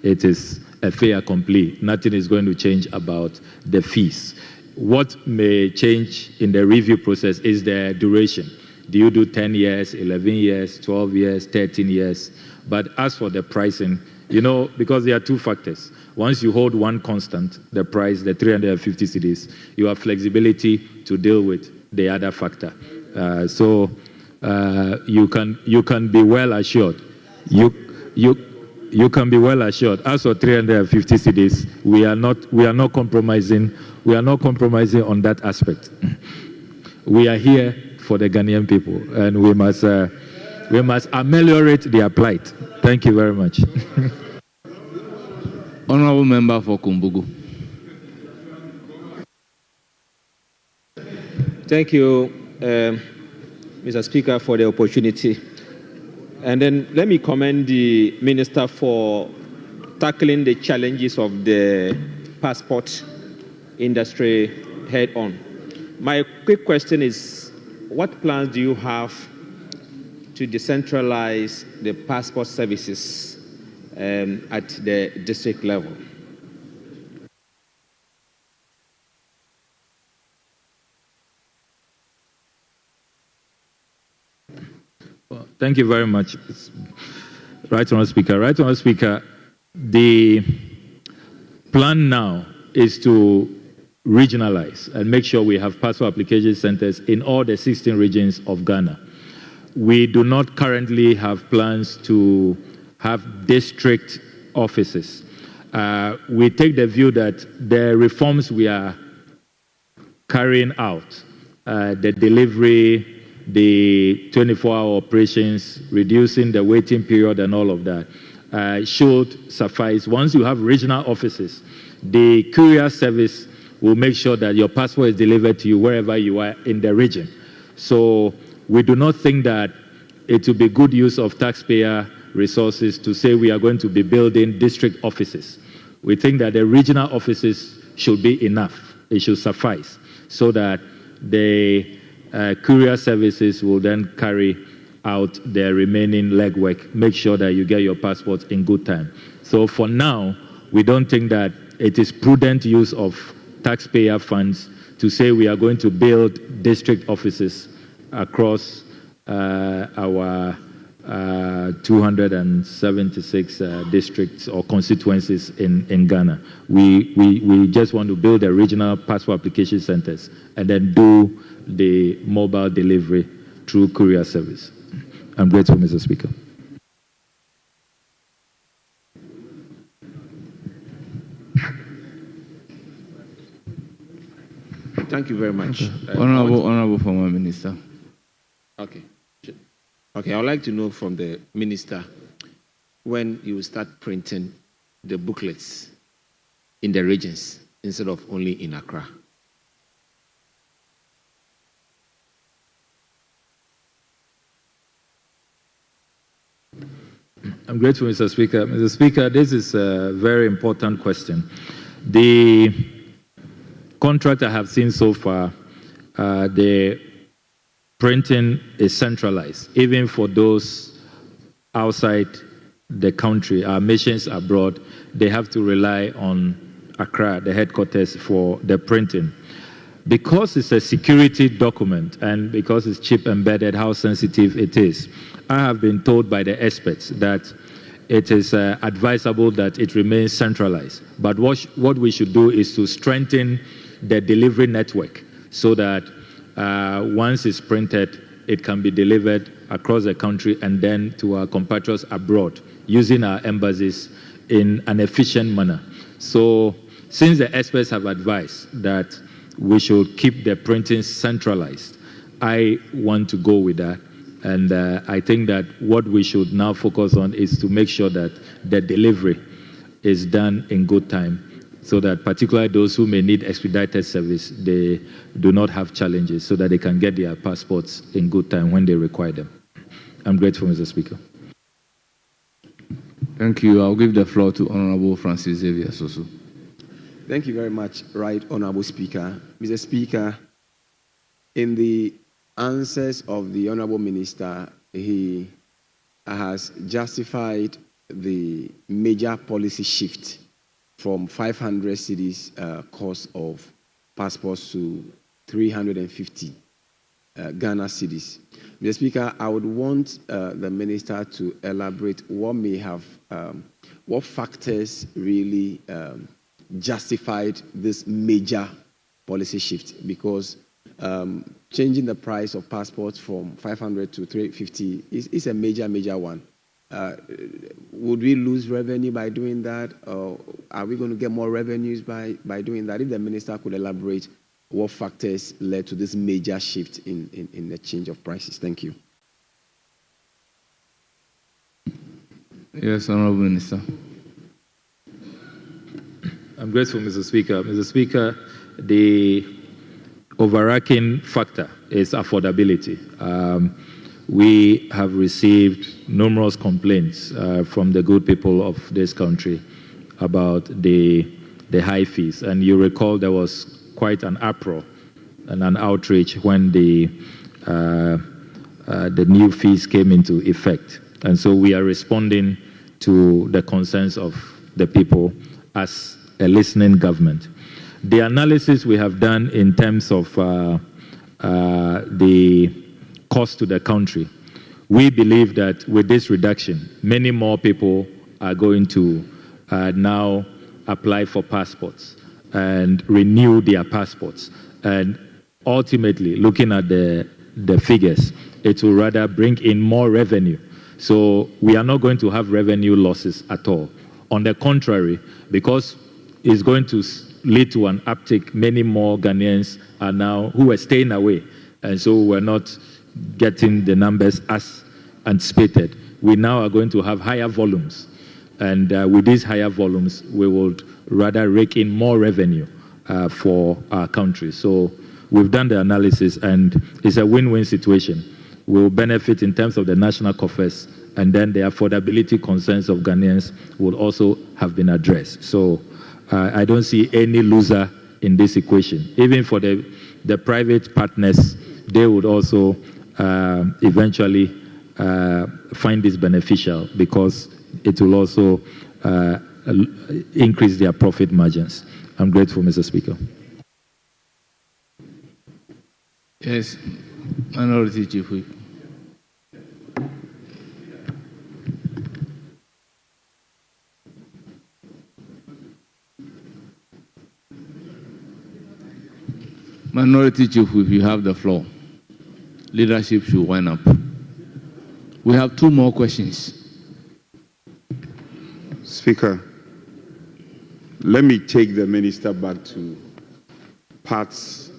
it is a fait accompli. Nothing is going to change about the fees. What may change in the review process is the duration. Do you do 10 years, 11 years, 12 years, 13 years? But as for the pricing, you know, because there are two factors. Once you hold one constant, the price, the 350 cedis, you have flexibility to deal with the other factor. So you can be well assured. You can be well assured. As for 350 cedis, we are not compromising. We are not compromising on that aspect. We are here for the Ghanaian people, and we must ameliorate their plight. Thank you very much. Honorable Member for Kumbugu. Thank you, Mr. Speaker, for the opportunity. And then let me commend the Minister for tackling the challenges of the passport industry head on. My quick question is, what plans do you have to decentralize the passport services at the district level? Well, thank you very much. Right Honourable Speaker. Right Honourable Speaker, the plan now is to regionalize and make sure we have passport application centers in all the 16 regions of Ghana. We do not currently have plans to have district offices. We take the view that the reforms we are carrying out, the delivery, the 24-hour operations, reducing the waiting period and all of that should suffice. Once you have regional offices, the courier service will make sure that your passport is delivered to you wherever you are in the region. So we do not think that it will be good use of taxpayer resources to say we are going to be building district offices. We think that the regional offices should be enough. It should suffice so that the courier services will then carry out the remaining legwork, make sure that you get your passport in good time. So for now, we don't think that it is prudent use of taxpayer funds to say we are going to build district offices across our 276 districts or constituencies in Ghana. We just want to build the regional passport application centers and then do the mobile delivery through courier service. I'm grateful, Mr. Speaker. Thank you very much. Okay. Honorable former minister. Okay. Okay, I would like to know from the minister when you will start printing the booklets in the regions instead of only in Accra. I'm grateful, Mr. Speaker. Mr. Speaker, this is a very important question. The contract I have seen so far, the printing is centralized, even for those outside the country, our missions abroad, they have to rely on Accra, the headquarters, for the printing. Because it's a security document and because it's chip embedded, how sensitive it is, I have been told by the experts that it is advisable that it remains centralized. But what we should do is to strengthen the delivery network so that once it's printed, it can be delivered across the country and then to our compatriots abroad using our embassies in an efficient manner. So since the experts have advised that we should keep the printing centralized, I want to go with that. And I think that what we should now focus on is to make sure that the delivery is done in good time, so that particularly those who may need expedited service, they do not have challenges, so that they can get their passports in good time when they require them. I'm grateful, Mr. Speaker. Thank you. I'll give the floor to Honorable Francis Xavier Soso. Thank you very much, Right Honorable Speaker. Mr. Speaker, in the answers of the Honorable Minister, he has justified the major policy shift from 500 cedis cost of passports to 350 Ghana cedis. Mr. Speaker, I would want the Minister to elaborate what factors really justified this major policy shift, because changing the price of passports from 500 to 350 is a major one. Would we lose revenue by doing that, or are we going to get more revenues by doing that? If the Minister could elaborate what factors led to this major shift in the change of prices. Thank you. Yes, Honorable Minister. I'm grateful, Mr. Speaker. Mr. Speaker, the overarching factor is affordability. We have received numerous complaints from the good people of this country about the high fees. And you recall there was quite an uproar and an outrage when the new fees came into effect. And so we are responding to the concerns of the people as a listening government. The analysis we have done in terms of the cost to the country, we believe that with this reduction, many more people are going to now apply for passports and renew their passports. And ultimately, looking at the figures, it will rather bring in more revenue. So we are not going to have revenue losses at all. On the contrary, because it's going to lead to an uptick, many more Ghanaians are now who are staying away. And so we're not getting the numbers as anticipated. We now are going to have higher volumes. And with these higher volumes, we would rather rake in more revenue for our country. So we've done the analysis, and it's a win-win situation. We'll benefit in terms of the national coffers, and then the affordability concerns of Ghanaians will also have been addressed. So I don't see any loser in this equation. Even for the private partners, they would also eventually find this beneficial, because it will also increase their profit margins. I'm grateful, Mr. Speaker. Yes, Minority Chief Whip. Minority Chief Whip, you have the floor. Leadership should wind up. We have 2 more questions. Speaker, let me take the minister back to parts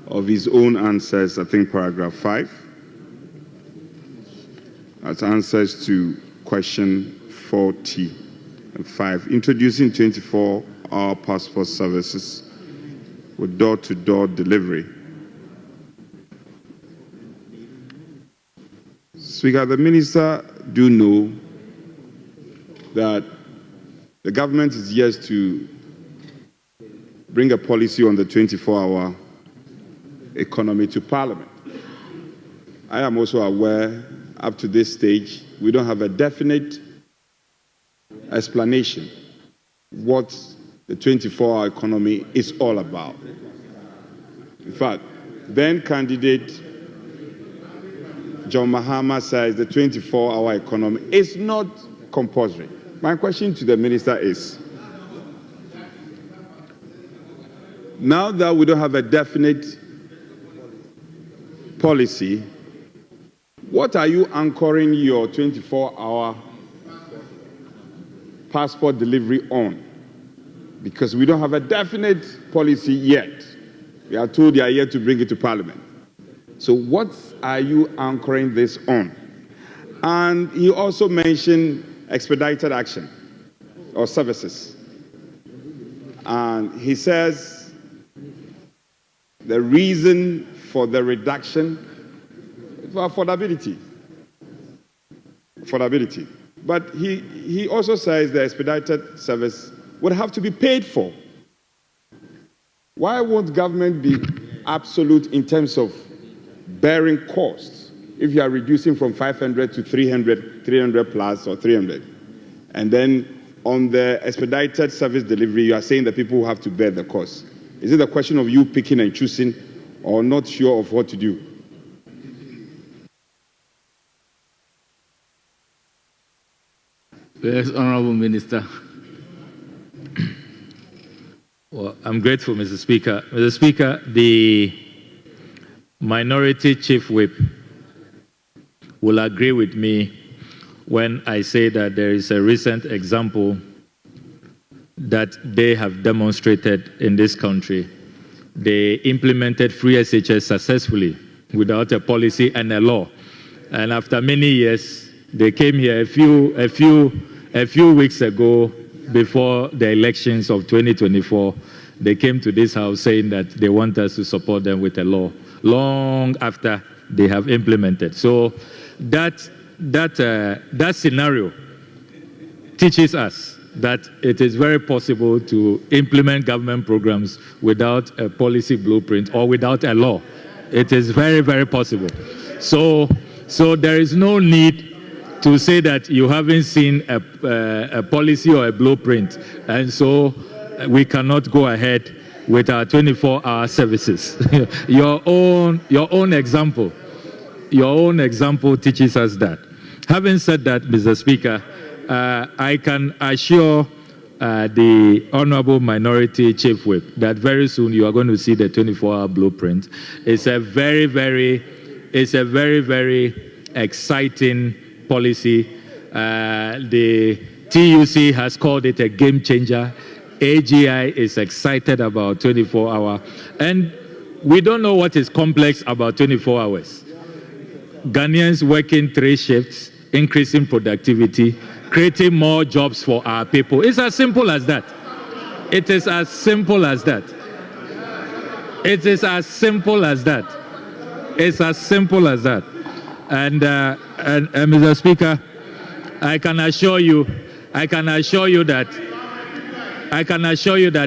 of his own answers, I think paragraph 5, as answers to question 45, introducing 24-hour passport services with door-to-door delivery. Speaker, the minister do know that the government is yet to bring a policy on the 24-hour economy to Parliament. I am also aware, up to this stage, we don't have a definite explanation what the 24-hour economy is all about. In fact, then candidate John Mahama says the 24-hour economy is not compulsory. My question to the minister is, now that we don't have a definite policy, what are you anchoring your 24-hour passport delivery on? Because we don't have a definite policy yet. We are told they are yet to bring it to Parliament. So what are you anchoring this on? And he also mentioned expedited action or services. And he says the reason for the reduction is for affordability. But he also says the expedited service would have to be paid for. Why won't government be absolute in terms of bearing costs if you are reducing from 500 to 300 plus or 300? And then on the expedited service delivery, you are saying that people have to bear the cost. Is it a question of you picking and choosing or not sure of what to do? Yes, Honorable Minister. Well, I'm grateful, Mr. Speaker. Mr. Speaker, the Minority Chief Whip will agree with me when I say that there is a recent example that they have demonstrated in this country. They implemented free SHS successfully without a policy and a law. And after many years, they came here a few weeks ago before the elections of 2024. They came to this house saying that they want us to support them with a law, long after they have implemented. So that scenario teaches us that it is very possible to implement government programs without a policy blueprint or without a law. It is very, very possible. So there is no need to say that you haven't seen a policy or a blueprint, and so we cannot go ahead with our 24-hour services. Your own example teaches us that. Having said that, Mr. Speaker, I can assure the Honourable Minority Chief Whip that very soon you are going to see the 24-hour blueprint. It's a very, very exciting policy. The TUC has called it a game changer. AGI is excited about 24-hour. And we don't know what is complex about 24 hours. Ghanaians working 3 shifts, increasing productivity, creating more jobs for our people. It's as simple as that. It is as simple as that. It is as simple as that. It's as simple as that. And Mr. Speaker, I can assure you that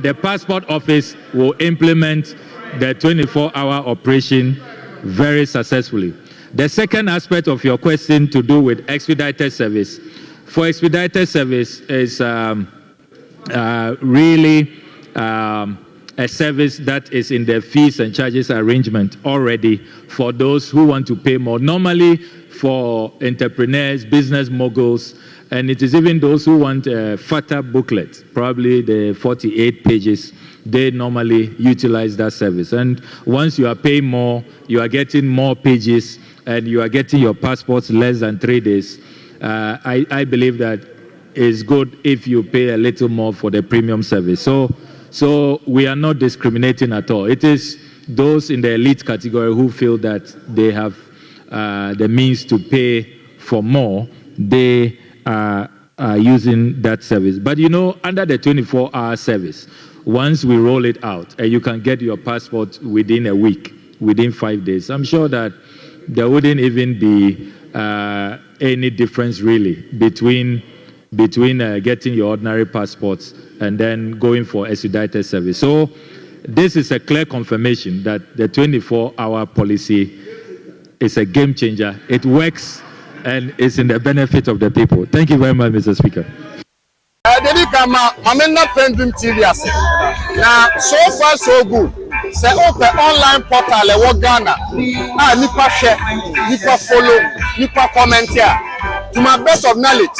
the Passport Office will implement the 24-hour operation very successfully. The second aspect of your question to do with expedited service. For expedited service is really a service that is in the fees and charges arrangement already for those who want to pay more. Normally for entrepreneurs, business moguls, and it is even those who want a fatter booklet, probably the 48 pages they normally utilize that service. And once you are paying more, you are getting more pages, and you are getting your passports less than 3 days. I believe that it's good if you pay a little more for the premium service. So we are not discriminating at all. It is those in the elite category who feel that they have the means to pay for more, they are using that service. But under the 24-hour service, once we roll it out, you can get your passport within a week, within 5 days. I'm sure that there wouldn't even be any difference really between getting your ordinary passports and then going for expedited service. So this is a clear confirmation that the 24-hour policy is a game changer. It works and it's in the benefit of the people. Thank you very much, Mr. Speaker. PENDREAM TV. Now, so far so good. Say open online portal e Ghana. Nipa share, nipa follow, nipa comment here. To my best of knowledge,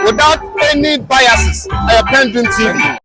without any biases, PENDREAM TV.